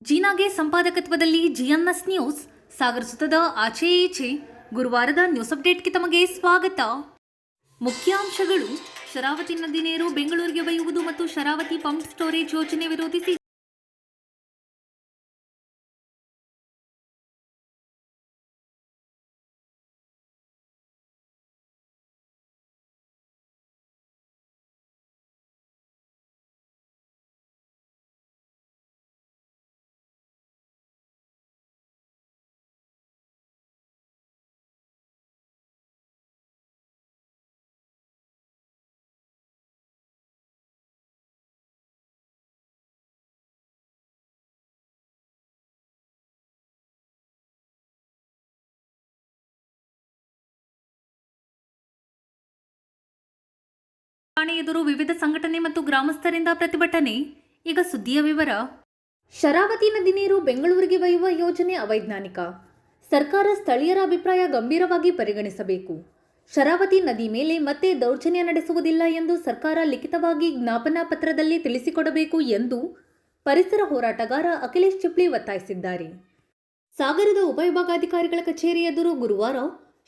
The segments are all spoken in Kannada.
ಜೀನಾಗೆ ಸಂಪಾದಕತ್ವದಲ್ಲಿ ಜಿಎನ್ಎಸ್ ನ್ಯೂಸ್ ಸಾಗರ್ ಸುತ್ತದ ಆಚೆ ಈಚೆ ಗುರುವಾರದ ನ್ಯೂಸ್ ಅಪ್ಡೇಟ್ಗೆ ತಮಗೆ ಸ್ವಾಗತ. ಮುಖ್ಯಾಂಶಗಳು: ಶರಾವತಿ ನದಿ ನೀರು ಬೆಂಗಳೂರಿಗೆ ಒಯ್ಯುವುದು ಮತ್ತು ಶರಾವತಿ ಪಂಪ್ ಸ್ಟೋರೇಜ್ ಯೋಜನೆ ವಿರೋಧಿಸಿ ಠಾಣೆ ಎದುರು ವಿವಿಧ ಸಂಘಟನೆ ಮತ್ತು ಗ್ರಾಮಸ್ಥರಿಂದ ಪ್ರತಿಭಟನೆ. ಈಗ ಸುದ್ದಿಯ ವಿವರ. ಶರಾವತಿ ನದಿ ನೀರು ಬೆಂಗಳೂರಿಗೆ ಒಯ್ಯುವ ಯೋಜನೆ ಅವೈಜ್ಞಾನಿಕ. ಸರ್ಕಾರ ಸ್ಥಳೀಯರ ಅಭಿಪ್ರಾಯ ಗಂಭೀರವಾಗಿ ಪರಿಗಣಿಸಬೇಕು. ಶರಾವತಿ ನದಿ ಮೇಲೆ ಮತ್ತೆ ದೌರ್ಜನ್ಯ ನಡೆಸುವುದಿಲ್ಲ ಎಂದು ಸರ್ಕಾರ ಲಿಖಿತವಾಗಿ ಜ್ಞಾಪನಾ ಪತ್ರದಲ್ಲಿ ತಿಳಿಸಿಕೊಡಬೇಕು ಎಂದು ಪರಿಸರ ಹೋರಾಟಗಾರ ಅಖಿಲೇಶ್ ಚಿಪ್ಲಿ ಒತ್ತಾಯಿಸಿದ್ದಾರೆ. ಸಾಗರದ ಉಪವಿಭಾಗಾಧಿಕಾರಿಗಳ ಕಚೇರಿ ಎದುರು ಗುರುವಾರ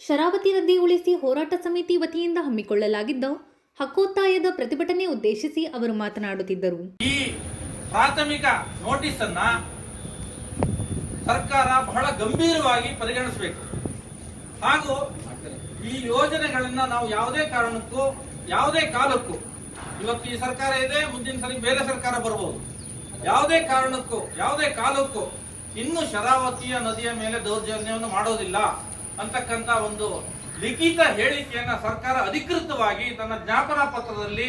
ಶರಾವತಿ ನದಿ ಉಳಿಸಿ ಹೋರಾಟ ಸಮಿತಿ ವತಿಯಿಂದ ಹಮ್ಮಿಕೊಳ್ಳಲಾಗಿದ್ದ ಹಕ್ಕೊತ್ತಾಯದ ಪ್ರತಿಭಟನೆ ಉದ್ದೇಶಿಸಿ ಅವರು ಮಾತನಾಡುತ್ತಿದ್ದರು. ಈ ಪ್ರಾಥಮಿಕ ನೋಟಿಸ್ ಅನ್ನ ಸರ್ಕಾರ ಬಹಳ ಗಂಭೀರವಾಗಿ ಪರಿಗಣಿಸಬೇಕು. ಹಾಗೂ ಈ ಯೋಜನೆಗಳನ್ನ ನಾವು ಯಾವುದೇ ಕಾರಣಕ್ಕೂ ಯಾವುದೇ ಕಾಲಕ್ಕೂ, ಇವತ್ತು ಈ ಸರ್ಕಾರ ಇದೆ, ಮುಂದಿನ ಸರಿ ಬೇರೆ ಸರ್ಕಾರ ಬರಬಹುದು, ಯಾವುದೇ ಕಾರಣಕ್ಕೂ ಯಾವುದೇ ಕಾಲಕ್ಕೂ ಇನ್ನು ಶರಾವತಿಯ ನದಿಯ ಮೇಲೆ ದೌರ್ಜನ್ಯವನ್ನು ಮಾಡೋದಿಲ್ಲ ಅಂತಕ್ಕಂಥ ಒಂದು ಲಿಖಿತ ಹೇಳಿಕೆಯನ್ನ ಸರ್ಕಾರ ಅಧಿಕೃತವಾಗಿ ತನ್ನ ಜ್ಞಾಪನಾ ಪತ್ರದಲ್ಲಿ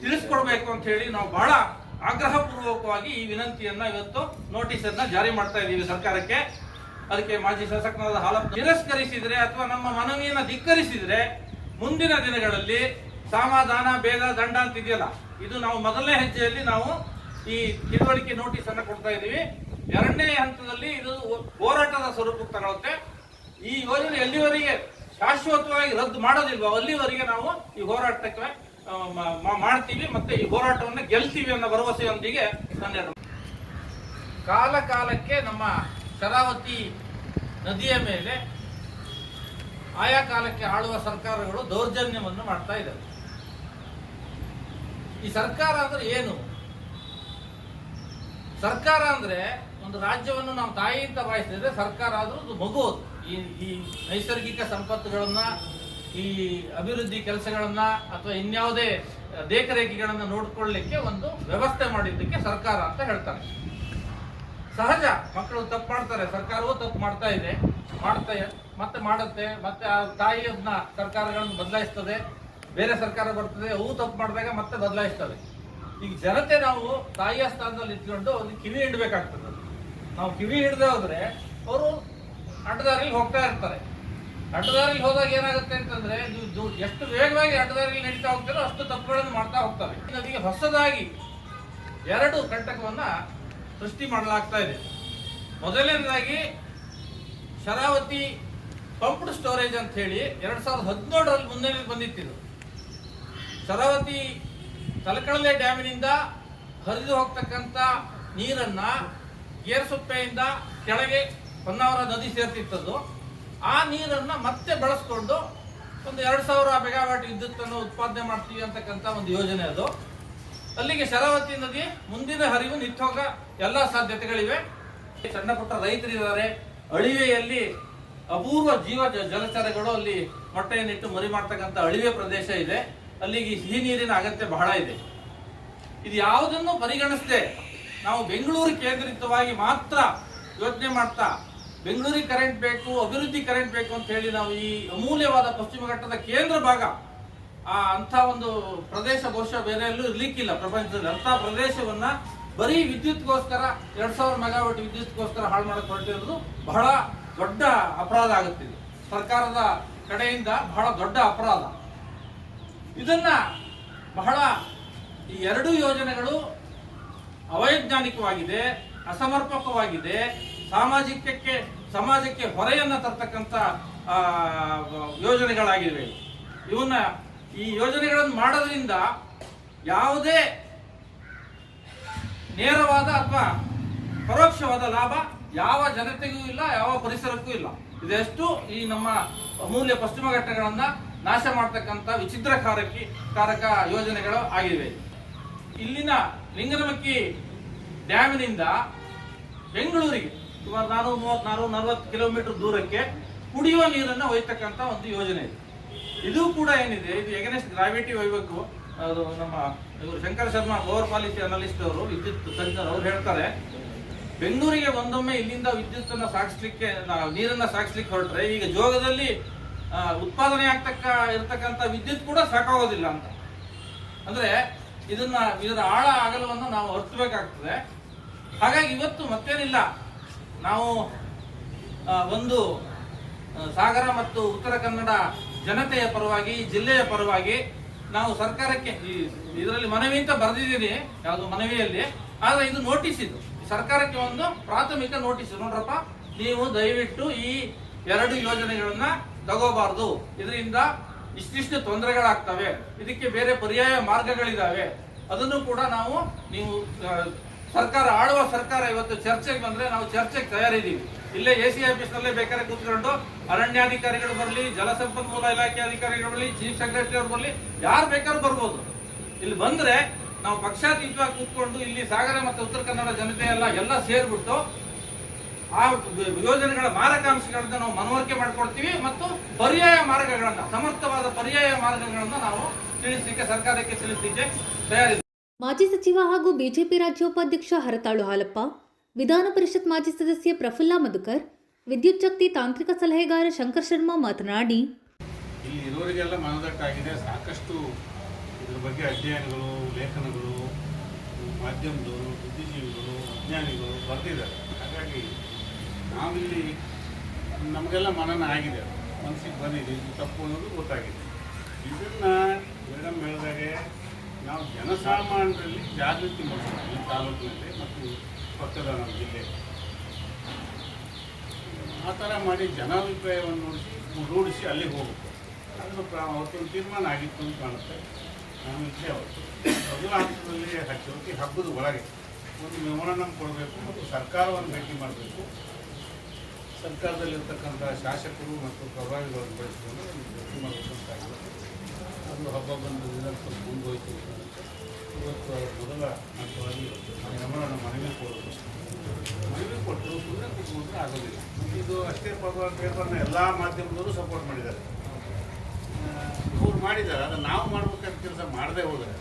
ತಿಳಿಸ್ಕೊಡ್ಬೇಕು ಅಂತ ಹೇಳಿ ನಾವು ಬಹಳ ಆಗ್ರಹ ಪೂರ್ವಕವಾಗಿ ಈ ವಿನಂತಿಯನ್ನ ಇವತ್ತು ನೋಟಿಸ್ ಅನ್ನ ಜಾರಿ ಮಾಡ್ತಾ ಇದ್ದೀವಿ ಸರ್ಕಾರಕ್ಕೆ. ಅದಕ್ಕೆ ಮಾಜಿ ಶಾಸಕರಾದ ಹಾಲಪ್ಪ ತಿರಸ್ಕರಿಸಿದ್ರೆ ಅಥವಾ ನಮ್ಮ ಮನವಿಯನ್ನ ಧಿಕ್ಕರಿಸಿದ್ರೆ ಮುಂದಿನ ದಿನಗಳಲ್ಲಿ ಸಮಾಧಾನ ಭೇದ ದಂಡ ಅಂತ ಇದೆಯಲ್ಲ, ಇದು ನಾವು ಮೊದಲನೇ ಹೆಜ್ಜೆಯಲ್ಲಿ ನಾವು ಈ ತಿಳುವಳಿಕೆ ನೋಟಿಸ್ ಅನ್ನ ಕೊಡ್ತಾ ಇದ್ದೀವಿ. ಎರಡನೇ ಹಂತದಲ್ಲಿ ಇದು ಹೋರಾಟದ ಸ್ವರೂಪಕ್ಕೆ ತಗೊಳುತ್ತೆ. ಈ ಯೋಜನೆ ಎಲ್ಲಿವರೆಗೆ ಶಾಶ್ವತವಾಗಿ ರದ್ದು ಮಾಡೋದಿಲ್ವೋ ಅಲ್ಲಿವರೆಗೆ ನಾವು ಈ ಹೋರಾಟಕ್ಕೆ ಮಾಡ್ತೀವಿ, ಮತ್ತೆ ಈ ಹೋರಾಟವನ್ನು ಗೆಲ್ತೀವಿ ಅನ್ನೋ ಭರವಸೆಯೊಂದಿಗೆ ಕಾಲ ಕಾಲಕ್ಕೆ ನಮ್ಮ ಶರಾವತಿ ನದಿಯ ಮೇಲೆ ಆಯಾ ಕಾಲಕ್ಕೆ ಆಳುವ ಸರ್ಕಾರಗಳು ದೌರ್ಜನ್ಯವನ್ನು ಮಾಡ್ತಾ ಇದ್ದಾರೆ. ಈ ಸರ್ಕಾರ ಅಂದ್ರೆ ಏನು? ಸರ್ಕಾರ ಅಂದ್ರೆ ಒಂದು ರಾಜ್ಯವನ್ನು ನಾವು ತಾಯಿ ಅಂತ ಭಾವಿಸಿದ್ರೆ ಸರ್ಕಾರ ಆದ್ರೂ ಅದು ಮಗು. ಈ ನೈಸರ್ಗಿಕ ಸಂಪತ್ತುಗಳನ್ನ, ಈ ಅಭಿವೃದ್ಧಿ ಕೆಲಸಗಳನ್ನ ಅಥವಾ ಇನ್ಯಾವುದೇ ದೇಖರೇಖೆಗಳನ್ನ ನೋಡ್ಕೊಳ್ಳಿಕ್ಕೆ ಒಂದು ವ್ಯವಸ್ಥೆ ಮಾಡಿದ್ದಕ್ಕೆ ಸರ್ಕಾರ ಅಂತ ಹೇಳ್ತಾರೆ. ಸಹಜ, ಮಕ್ಕಳು ತಪ್ಪು ಮಾಡ್ತಾರೆ, ಸರ್ಕಾರವೂ ತಪ್ಪು ಮಾಡ್ತಾ ಇದೆ, ಮತ್ತೆ ಮಾಡುತ್ತೆ, ಮತ್ತೆ ಆ ತಾಯಿಯನ್ನ ಸರ್ಕಾರಗಳನ್ನು ಬದಲಾಯಿಸ್ತದೆ, ಬೇರೆ ಸರ್ಕಾರ ಬರ್ತದೆ, ಅವು ತಪ್ಪು ಮಾಡಿದಾಗ ಮತ್ತೆ ಬದಲಾಯಿಸ್ತದೆ. ಈಗ ಜನತೆ ನಾವು ತಾಯಿಯ ಸ್ಥಾನದಲ್ಲಿ ಇಟ್ಕೊಂಡು ಅವ್ರಿಗೆ ಕಿವಿ ಹಿಡ್ಬೇಕಾಗ್ತದೆ. ನಾವು ಕಿವಿ ಹಿಡ್ದೆ ಹೋದ್ರೆ ಅವರು ಅಡ್ಡದಾರಿಯಲ್ಲಿ ಹೋಗ್ತಾ ಇರ್ತಾರೆ. ಅಡ್ಡದಾರಿಯಲ್ಲಿ ಹೋದಾಗ ಏನಾಗುತ್ತೆ ಅಂತಂದ್ರೆ, ನೀವು ಎಷ್ಟು ವೇಗವಾಗಿ ಅಡ್ಡದಾರಿಯಲ್ಲಿ ನಡೀತಾ ಹೋಗ್ತಾರೋ ಅಷ್ಟು ತಪ್ಪುಗಳನ್ನು ಮಾಡ್ತಾ ಹೋಗ್ತಾರೆ. ನದಿಗೆ ಹೊಸದಾಗಿ 2 ಕಂಟಕವನ್ನ ಸೃಷ್ಟಿ ಮಾಡಲಾಗ್ತಾ ಇದೆ. ಮೊದಲನೇದಾಗಿ ಶರಾವತಿ ಪಂಪ್ಡ್ ಸ್ಟೋರೇಜ್ ಅಂತ ಹೇಳಿ 2017ರಲ್ಲಿ ಮುಂದೆ ಬಂದಿತ್ತು. ಶರಾವತಿ ತಲಕಳಲೆ ಡ್ಯಾಮಿನಿಂದ ಹರಿದು ಹೋಗ್ತಕ್ಕಂಥ ನೀರನ್ನ ಗೇರ್ಸುಪ್ಪೆಯಿಂದ ಕೆಳಗೆ ಹೊನ್ನಾವರ ನದಿ ಸೇರ್ತಿತ್ತದು. ಆ ನೀರನ್ನ ಮತ್ತೆ ಬಳಸ್ಕೊಂಡು ಒಂದು 2000 ಮೆಗಾವಾಟ್ ವಿದ್ಯುತ್ತನ್ನು ಉತ್ಪಾದನೆ ಮಾಡ್ತೀವಿ ಅಂತಕ್ಕಂಥ ಒಂದು ಯೋಜನೆ ಅದು. ಅಲ್ಲಿಗೆ ಶರಾವತಿ ನದಿ ಮುಂದಿನ ಹರಿವು ನಿಂತೋಗ ಎಲ್ಲಾ ಸಾಧ್ಯತೆಗಳಿವೆ. ಸಣ್ಣ ಪುಟ್ಟ ರೈತರಿದ್ದಾರೆ, ಅಳಿವೆಯಲ್ಲಿ ಅಪೂರ್ವ ಜಲಚರಗಳು ಅಲ್ಲಿ ಮೊಟ್ಟೆಯನ್ನಿಟ್ಟು ಮರಿ ಮಾಡ್ತಕ್ಕಂಥ ಅಳಿವೆ ಪ್ರದೇಶ ಇದೆ. ಅಲ್ಲಿಗೆ ಸಿಹಿ ನೀರಿನ ಅಗತ್ಯ ಬಹಳ ಇದೆ. ಇದು ಯಾವುದನ್ನು ಪರಿಗಣಿಸದೆ ನಾವು ಬೆಂಗಳೂರು ಕೇಂದ್ರಿತವಾಗಿ ಮಾತ್ರ ಯೋಚನೆ ಮಾಡ್ತಾ ಬೆಂಗಳೂರಿಗೆ ಕರೆಂಟ್ ಬೇಕು, ಅಭಿವೃದ್ಧಿ ಕರೆಂಟ್ ಬೇಕು ಅಂತ ಹೇಳಿ ನಾವು ಈ ಅಮೂಲ್ಯವಾದ ಪಶ್ಚಿಮ ಘಟ್ಟದ ಕೇಂದ್ರ ಭಾಗ, ಅಂತ ಒಂದು ಪ್ರದೇಶ ಬಹುಶಃ ಬೇರೆ ಎಲ್ಲೂ ಇರ್ಲಿಕ್ಕಿಲ್ಲ ಪ್ರಪಂಚದಲ್ಲಿ. ಅಂತ ಪ್ರದೇಶವನ್ನ ಬರೀ ವಿದ್ಯುತ್ಗೋಸ್ಕರ 2000 ಮೆಗಾವಾಟ್ ವಿದ್ಯುತ್ಗೋಸ್ಕರ ಹಾಳು ಮಾಡಕ್ಕೆ ಹೊರಟಿರೋದು ಬಹಳ ದೊಡ್ಡ ಅಪರಾಧ ಆಗುತ್ತಿದೆ. ಸರ್ಕಾರದ ಕಡೆಯಿಂದ ಬಹಳ ದೊಡ್ಡ ಅಪರಾಧ. ಇದನ್ನ ಬಹಳ ಈ 2 ಯೋಜನೆಗಳು ಅವೈಜ್ಞಾನಿಕವಾಗಿದೆ, ಅಸಮರ್ಪಕವಾಗಿದೆ, ಸಮಾಜಕ್ಕೆ ಹೊರೆಯನ್ನ ತರ್ತಕ್ಕಂಥ ಯೋಜನೆಗಳಾಗಿವೆ. ಇವನ್ನ ಈ ಯೋಜನೆಗಳನ್ನು ಮಾಡೋದ್ರಿಂದ ಯಾವುದೇ ನೇರವಾದ ಅಥವಾ ಪರೋಕ್ಷವಾದ ಲಾಭ ಯಾವ ಜನತೆಗೂ ಇಲ್ಲ, ಯಾವ ಪರಿಸರಕ್ಕೂ ಇಲ್ಲ. ಇದೆಷ್ಟು ಈ ನಮ್ಮ ಅಮೂಲ್ಯ ಪಶ್ಚಿಮ ಘಟ್ಟಗಳನ್ನ ನಾಶ ಮಾಡ್ತಕ್ಕಂಥ ವಿಚಿತ್ರಕಾರಕ ಯೋಜನೆಗಳು ಆಗಿವೆ. ಇಲ್ಲಿನ ಲಿಂಗನಮಕ್ಕಿ ಡ್ಯಾಮಿನಿಂದ ಬೆಂಗಳೂರಿಗೆ ಸುಮಾರು 430-40 ಕಿಲೋಮೀಟರ್ ದೂರಕ್ಕೆ ಕುಡಿಯುವ ನೀರನ್ನು ಒಯ್ತಕ್ಕಂಥ ಒಂದು ಯೋಜನೆ ಇದೆ. ಇದು ಕೂಡ ಏನಿದೆ, ಇದು ಎಗನೆಸ್ಟ್ ಗ್ರಾವಿಟಿ ಒಯ್ಯಬೇಕು. ಅದು ನಮ್ಮ ಇವರು Shankar Sharma power policy analyst ಅವರು, ವಿದ್ಯುತ್ ತಜ್ಞರು, ಅವ್ರು ಹೇಳ್ತಾರೆ ಬೆಂಗಳೂರಿಗೆ ಒಂದೊಮ್ಮೆ ಇಲ್ಲಿಂದ ವಿದ್ಯುತ್ತನ್ನು ಸಾಗಿಸ್ಲಿಕ್ಕೆ, ನೀರನ್ನ ಸಾಗಿಸ್ಲಿಕ್ಕೆ ಹೊರಟ್ರೆ ಈಗ ಜೋಗದಲ್ಲಿ ಉತ್ಪಾದನೆ ಇರ್ತಕ್ಕಂಥ ವಿದ್ಯುತ್ ಕೂಡ ಸಾಕಾಗೋದಿಲ್ಲ ಅಂತ. ಅಂದ್ರೆ ಇದರ ಆಳ ಅಗಲವನ್ನು ನಾವು ಅರ್ಥಬೇಕಾಗ್ತದೆ. ಹಾಗಾಗಿ ಇವತ್ತು ಮತ್ತೇನಿಲ್ಲ, ನಾವು ಒಂದು ಸಾಗರ ಮತ್ತು ಉತ್ತರ ಕನ್ನಡ ಜನತೆಯ ಪರವಾಗಿ, ಜಿಲ್ಲೆಯ ಪರವಾಗಿ ನಾವು ಸರ್ಕಾರಕ್ಕೆ ಇದರಲ್ಲಿ ಮನವಿ ಅಂತ ಬರೆದಿದ್ದೀನಿ, ಯಾವುದು ಮನವಿಯಲ್ಲಿ. ಆದ್ರೆ ಇದು ನೋಟಿಸ್, ಇದು ಸರ್ಕಾರಕ್ಕೆ ಒಂದು ಪ್ರಾಥಮಿಕ ನೋಟಿಸ್. ನೋಡ್ರಪ್ಪ, ನೀವು ದಯವಿಟ್ಟು ಈ 2 ಯೋಜನೆಗಳನ್ನ ತಗೋಬಾರ್ದು, ಇದರಿಂದ ಇಷ್ಟಿಷ್ಟು ತೊಂದರೆಗಳಾಗ್ತವೆ, ಇದಕ್ಕೆ ಬೇರೆ ಪರ್ಯಾಯ ಮಾರ್ಗಗಳಿದಾವೆ, ಅದನ್ನು ಕೂಡ ನೀವು ಸರ್ಕಾರ, ಆಳುವ ಸರ್ಕಾರ ಇವತ್ತು ಚರ್ಚೆಗೆ ಬಂದ್ರೆ ನಾವು ಚರ್ಚೆಗೆ ತಯಾರಿದ್ದೀವಿ. ಇಲ್ಲೇ AC ಆಫೀಸ್ ನಲ್ಲೇ ಬೇಕಾದ್ರೆ ಕೂತ್ಕೊಂಡು ಅರಣ್ಯಾಧಿಕಾರಿಗಳು ಬರಲಿ, ಜಲಸಂಪನ್ಮೂಲ ಇಲಾಖೆ ಅಧಿಕಾರಿಗಳು ಬರಲಿ, ಚೀಫ್ ಸೆಕ್ರೆಟರಿ ಅವರು ಬರಲಿ, ಯಾರು ಬೇಕಾದ್ರೂ ಬರ್ಬೋದು. ಇಲ್ಲಿ ಬಂದ್ರೆ ನಾವು ಪಕ್ಷಾತೀತವಾಗಿ ಕೂತ್ಕೊಂಡು ಇಲ್ಲಿ ಸಾಗರ ಮತ್ತು ಉತ್ತರ ಕನ್ನಡ ಜನತೆ ಎಲ್ಲ ಸೇರ್ಬಿಟ್ಟು ಆ ಯೋಜನೆಗಳ ಮಾರಕಾಂಶಗಳನ್ನ ನಾವು ಮನವರಿಕೆ ಮಾಡ್ಕೊಡ್ತೀವಿ ಮತ್ತು ಪರ್ಯಾಯ ಮಾರ್ಗಗಳನ್ನ, ಸಮರ್ಥವಾದ ಪರ್ಯಾಯ ಮಾರ್ಗಗಳನ್ನ ನಾವು ಸರ್ಕಾರಕ್ಕೆ ತಿಳಿಸಲಿಕ್ಕೆ ತಯಾರಿದೆ. ಮಾಜಿ ಸಚಿವ ಹಾಗೂ ಬಿಜೆಪಿ ರಾಜ್ಯೋಪಾಧ್ಯಕ್ಷ ಹರತಾಳು ಹಾಲಪ್ಪ, ವಿಧಾನ ಪರಿಷತ್ ಮಾಜಿ ಸದಸ್ಯ ಪ್ರಫುಲ್ಲ ಮಧುಕರ್, ವಿದ್ಯುತ್ ಶಕ್ತಿ ತಾಂತ್ರಿಕ ಸಲಹೆಗಾರ ಶಂಕರ್ ಶರ್ಮಾ ಮಾತನಾಡಿ, ಇಲ್ಲಿ ಇರೋರಿಗೆಲ್ಲ ಮನದಟ್ಟಾಗಿದೆ. ಸಾಕಷ್ಟು ಇದ್ರ ಬಗ್ಗೆ ಅಧ್ಯಯನಗಳು, ಲೇಖನಗಳು, ಮಾಧ್ಯಮದವರು, ಬುದ್ಧಿಜೀವಿಗಳು, ವಿಜ್ಞಾನಿಗಳು ಬರೆದಿದ್ದಾರೆ. ಹಾಗಾಗಿ ನಾವಿಲ್ಲಿ ನಮಗೆಲ್ಲ ಮನನ ಆಗಿದೆ, ಮನಸ್ಸಿಗೆ ಬಂದಿದೆ, ಇದು ತಪ್ಪು ಅನ್ನೋದು ಗೊತ್ತಾಗಿದೆ. ಇದನ್ನು ಮೇಡಮ್ ಹೇಳಿದಾಗೆ ನಾವು ಜನಸಾಮಾನ್ಯರಲ್ಲಿ ಜಾಗೃತಿ ಮೂಡಿಸೋದು ಈ ತಾಲೂಕಿನಲ್ಲಿ ಮತ್ತು ಪಕ್ಕದ ನಮ್ಮ ಜಿಲ್ಲೆ. ಆ ಥರ ಮಾಡಿ ಜನಾಭಿಪ್ರಾಯವನ್ನು ರೂಢಿಸಿ ಅಲ್ಲಿಗೆ ಹೋಗಬೇಕು. ಅದನ್ನು ಅವತ್ತೊಂದು ತೀರ್ಮಾನ ಆಗಿತ್ತು ಅಂತ ಕಾಣುತ್ತೆ. ನಾನು ಇಚ್ಛೆ ಅವತ್ತು ಮೊದಲ ಹಂತದಲ್ಲಿ ಹಚ್ಚೋಕೆ ಹಬ್ಬದ ಒಳಗೆ ಒಂದು ಮೆಮೊರಾಂಡಮ್ ಕೊಡಬೇಕು ಮತ್ತು ಸರ್ಕಾರವನ್ನು ಭೇಟಿ ಮಾಡಬೇಕು. ಸರ್ಕಾರದಲ್ಲಿರ್ತಕ್ಕಂಥ ಶಾಸಕರು ಮತ್ತು ಪ್ರಭಾವಿಗಳನ್ನು ಬಳಸಿಕೊಂಡು ಭೇಟಿ ಮಾಡಬೇಕಂತಾಗಿದೆ. ಅದು ಹಬ್ಬ ಬಂದು ಸ್ವಲ್ಪ ಮುಂದುವರಿತು. ಇವತ್ತು ಮೊದಲ ಹಂತವಾಗಿ ಮೆಮೊರಾಂಡಮ್ ಮನವಿ ಕೊಡೋದು, ಮನವಿ ಕೊಟ್ಟು ಸುಮ್ಮನೆ ಕೂತ್ಕೊಂಡ್ರೆ ಆಗೋದಿಲ್ಲ. ಇದು ಅಷ್ಟೇ ಪೇಪರ್ನ ಎಲ್ಲ ಮಾಧ್ಯಮದವರು ಸಪೋರ್ಟ್ ಮಾಡಿದ್ದಾರೆ, ಅವ್ರು ಮಾಡಿದ್ದಾರೆ. ಅದನ್ನು ನಾವು ಮಾಡಬೇಕಾದ ಕೆಲಸ ಮಾಡದೇ ಹೋದರೆ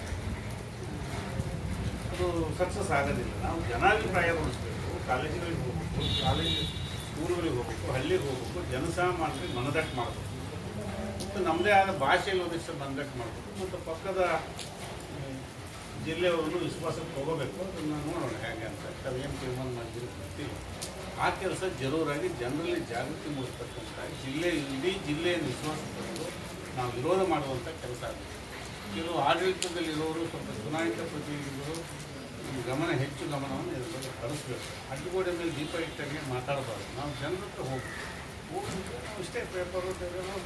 ಅದು ಸಕ್ಸಸ್ ಆಗೋದಿಲ್ಲ. ನಾವು ಜನಾಭಿಪ್ರಾಯ ಉಳಿಸ್ಬೇಕು, ಕಾಲೇಜುಗಳಿಗೆ ಹೋಗ್ಬೇಕು, ಸ್ಕೂಲ್ಗಳಿಗೆ ಹೋಗ್ಬೇಕು, ಹಳ್ಳಿಗೆ ಹೋಗ್ಬೇಕು, ಜನಸಾಮಾನ್ಯರಿಗೆ ಮನದಟ್ಟು ಮಾಡಬೇಕು ಮತ್ತು ನಮ್ಮದೇ ಆದ ಭಾಷೆಯಲ್ಲಿ ಒಂದಿಷ್ಟು ಮನದಟ್ಟು ಮಾಡಬೇಕು ಮತ್ತು ಪಕ್ಕದ ಜಿಲ್ಲೆಯವ್ರನ್ನು ವಿಶ್ವಾಸಕ್ಕೆ ಹೋಗಬೇಕು. ಅದನ್ನು ನೋಡೋಣ ಹೇಗೆ ಅಂತ. ಏನು ತೀರ್ಮಾನ ಮಾಡಿದ್ರು ಗೊತ್ತಿಲ್ಲ. ಆ ಕೆಲಸ ಜರೂರಾಗಿ ಜನರಲ್ಲಿ ಜಾಗೃತಿ ಮೂಡಿಸ್ತಕ್ಕಂಥ ಇಡೀ ಜಿಲ್ಲೆಯನ್ನು ವಿಶ್ವಾಸ ತಗೊಂಡು ನಾವು ವಿರೋಧ ಮಾಡುವಂಥ ಕೆಲಸ ಆಗಿದೆ. ಕೆಲವು ಆಡಳಿತದಲ್ಲಿರೋರು, ಸ್ವಲ್ಪ ಚುನಾಯಿತ ಪ್ರತಿನಿಧಿಗಳು ಗಮನ, ಹೆಚ್ಚು ಗಮನವನ್ನು ಇದ್ರ ಬಗ್ಗೆ ಹರಿಸ್ಬೇಕು. ಅಡ್ಡಗೋಡೆ ಮೇಲೆ ದೀಪ ಇಟ್ಟಾಗೆ ಮಾತಾಡಬಾರ್ದು. ನಾವು ಜನರ ಹತ್ರ ಹೋಗ್ಬಿಟ್ಟು ನಾವು ಇಷ್ಟೇ ಪೇಪರು ತೆಗೆದು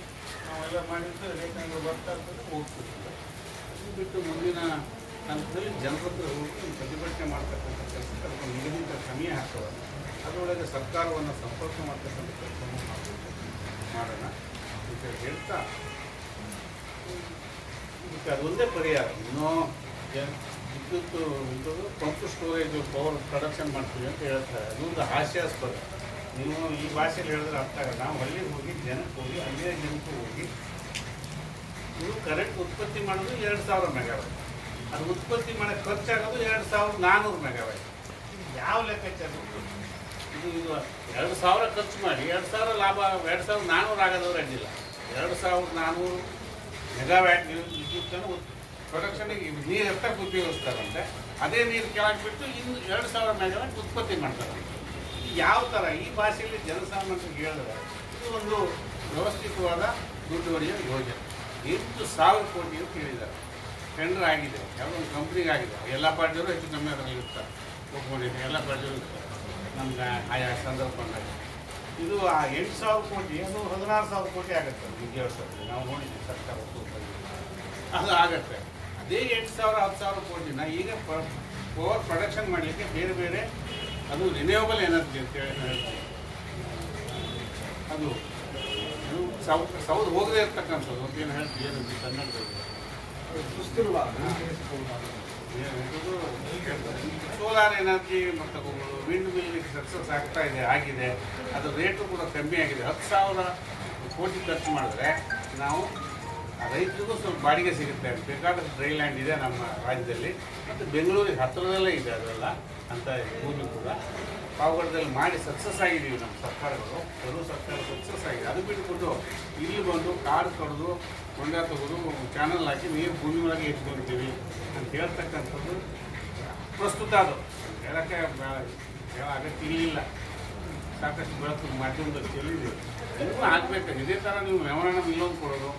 ನಾವೆಲ್ಲ ಮಾಡಿದ್ದು ಲೇಖನಗಳು ಬರ್ತಾ ಇರ್ತದೆ, ಹೋಗ್ತಿರ್ತದೆ. ಅದು ಬಿಟ್ಟು ಮುಂದಿನ ಹಂತದಲ್ಲಿ ಜನರ ಹತ್ರ ಹೋಗಿ ಪ್ರತಿಭಟನೆ ಮಾಡ್ತಕ್ಕಂಥ ಕೆಲಸಕ್ಕೆ ಅದಕ್ಕೆ ನಿಗದಿತ ಸಮಯ ಹಾಕೋಣ. ಅದರೊಳಗೆ ಸರ್ಕಾರವನ್ನು ಸಂಪರ್ಕ ಮಾಡ್ತಕ್ಕಂಥ ಕೆಲಸವನ್ನು ಮಾಡೋಣ ಅಂತ ಹೇಳ್ತಾ, ಇದಕ್ಕೆ ಅದೊಂದೇ ಪರಿಹಾರ. ಇನ್ನೂ ವಿದ್ಯುತ್ ಪಂಪ್ ಸ್ಟೋರೇಜ್ ಪವರ್ ಪ್ರೊಡಕ್ಷನ್ ಮಾಡ್ತೀವಿ ಅಂತ ಹೇಳ್ತಾರೆ. ಅದೊಂದು ಹಾಸ್ಯಾಸ್ಪದ. ನೀವು ಈ ಭಾಷೆಯಲ್ಲಿ ಹೇಳಿದ್ರೆ ಅರ್ಥ ಆಗಲ್ಲ. ನಾವು ಹಳ್ಳಿಗೆ ಹೋಗಿ ಜನಕ್ಕೆ ಹೋಗಿ ಅಲ್ಲಿಯ ಜನಕ್ಕೆ ಹೋಗಿ ಇದು ಕರೆಂಟ್ ಉತ್ಪತ್ತಿ ಮಾಡೋದು 2000 ಮೆಗಾವಾಟ್. ಅದು ಉತ್ಪತ್ತಿ ಮಾಡೋಕ್ಕೆ ಖರ್ಚಾಗೋದು 2400 ಮೆಗಾವಾಟ್. ಯಾವ ಲೆಕ್ಕಾಚಾರ ಇದು? 2000 ಖರ್ಚು ಮಾಡಿ 2000 ಲಾಭ, 2400 ಆಗೋದವ್ರು ಅಡ್ಡಿಲ್ಲ. 2400 ಮೆಗಾವ್ಯಾಟ್ ವಿದ್ಯುತ್ತನ್ನು ಪ್ರೊಡಕ್ಷನ್ಗೆ ನೀರು ಎತ್ತಕ್ಕೆ ಉಪಯೋಗಿಸ್ತಾರಂತೆ. ಅದೇ ನೀರು ಕೆಳಗೆ ಬಿಟ್ಟು ಇನ್ನು 2000 ಮೆಗಾವ್ಯಾಟ್ ಉತ್ಪತ್ತಿ ಮಾಡ್ತಾರೆ. ಯಾವ ಥರ ಈ ಭಾಷೆಯಲ್ಲಿ ಜನಸಾಮಾನ್ಯರಿಗೆ ಹೇಳಿದ್ರೆ ಇದು ಒಂದು ವ್ಯವಸ್ಥಿತವಾದ ದುಡ್ಡು ಹೊಡೆಯೋ ಯೋಜನೆ. 8,000 ಕೋಟಿ ಅಂತ ಹೇಳಿದ್ದಾರೆ. ಟೆಂಡರ್ ಆಗಿದೆ, ಯಾವುದೋ ಒಂದು ಕಂಪ್ನಿಗೆ ಆಗಿದೆ. ಎಲ್ಲ ಪಾರ್ಟಿಯವರು ಹೆಚ್ಚು ಕಮ್ಮಿ ಅದರಲ್ಲಿ ಇರ್ತಾರೆ, ಒಪ್ಕೊಂಡಿದ್ದಾರೆ. ಎಲ್ಲ ಪಾರ್ಟಿಯವರು ಇರ್ತಾರೆ ನಮ್ಗೆ ಆಯಾ ಸಂದರ್ಭ ಬಂದಾಗ. ಇದು ಆ 8,000 ಕೋಟಿ ಅದು 16,000 ಕೋಟಿ ಆಗುತ್ತೆ ವಿದ್ಯಾರ್ಥಿ ನಾವು ನೋಡಿದ್ದೀವಿ ಸರ್ಕಾರ ಅದು ಆಗುತ್ತೆ. ಅದೇ 8,000 10,000 ಕೋಟಿನ ಈಗ ಪವರ್ ಪ್ರೊಡಕ್ಷನ್ ಮಾಡಲಿಕ್ಕೆ ಬೇರೆ ಬೇರೆ ಅದು ರಿನ್ಯೂವಬಲ್ ಎನರ್ಜಿ ಅಂತ ಹೇಳ್ತೀವಿ. ಅದು ಸೌದು ಹೋಗದೇ ಇರ್ತಕ್ಕಂಥದ್ದು ಅಂತ ಏನು ಹೇಳ್ತೀವಿ ಏನಂತ ಕನ್ನಡದಲ್ಲಿ ಸೋಲಾರ್ ಎನರ್ಜಿ ಮತ್ತು ವಿಂಡ್ ಮಿಲ್ ಸಕ್ಸಸ್ ಆಗ್ತಾ ಇದೆ ಆಗಿದೆ. ಅದು ರೇಟು ಕೂಡ ಕಮ್ಮಿ ಆಗಿದೆ. 10,000 ಕೋಟಿ ಖರ್ಚು ಮಾಡಿದ್ರೆ ನಾವು ರೈತರಿಗೂ ಸ್ವಲ್ಪ ಬಾಡಿಗೆ ಸಿಗುತ್ತೆ. ಬೇಕಾದಷ್ಟು ಡ್ರೈ ಲ್ಯಾಂಡ್ ಇದೆ ನಮ್ಮ ರಾಜ್ಯದಲ್ಲಿ ಮತ್ತು ಬೆಂಗಳೂರಿಗೆ ಹತ್ತಿರದಲ್ಲೇ ಇದೆ ಅದೆಲ್ಲ ಅಂತ ಭೂಮಿ ಕೂಡ ಪಾವಗಡದಲ್ಲಿ ಮಾಡಿ ಸಕ್ಸಸ್ ಆಗಿದ್ದೀವಿ. ನಮ್ಮ ಸರ್ಕಾರಗಳು ಕೆಲವು ಸರ್ಕಾರ ಸಕ್ಸಸ್ ಆಗಿದೆ. ಅದು ಬಿಟ್ಟುಬಿಟ್ಟು ಇಲ್ಲಿ ಬಂದು ಕಾಡು ಕಡಿದು ಹೊಂಡ ತೆಗೆದು ಚಾನಲ್ ಹಾಕಿ ನೀರು ಭೂಮಿ ಒಳಗೆ ಇಟ್ಕೊಂಡಿದ್ದೀವಿ ಅಂತ ಹೇಳ್ತಕ್ಕಂಥದ್ದು ಪ್ರಸ್ತುತ ಅದು ಹೇಳೋಕ್ಕೆ ಅಗತ್ಯ ಇಲ್ಲ. ಸಾಕಷ್ಟು ಬೆಳಕು ಮಾಧ್ಯಮದಲ್ಲಿ ಚೆಲ್ಲಿದ್ದೀವಿ. ಇನ್ನೂ ಆಗಬೇಕು. ಇದೇ ಥರ ನೀವು ಮೆಮೊರಾಂಡಮ್ ಇಲ್ಲೊಂದು ಕೊಡೋದು,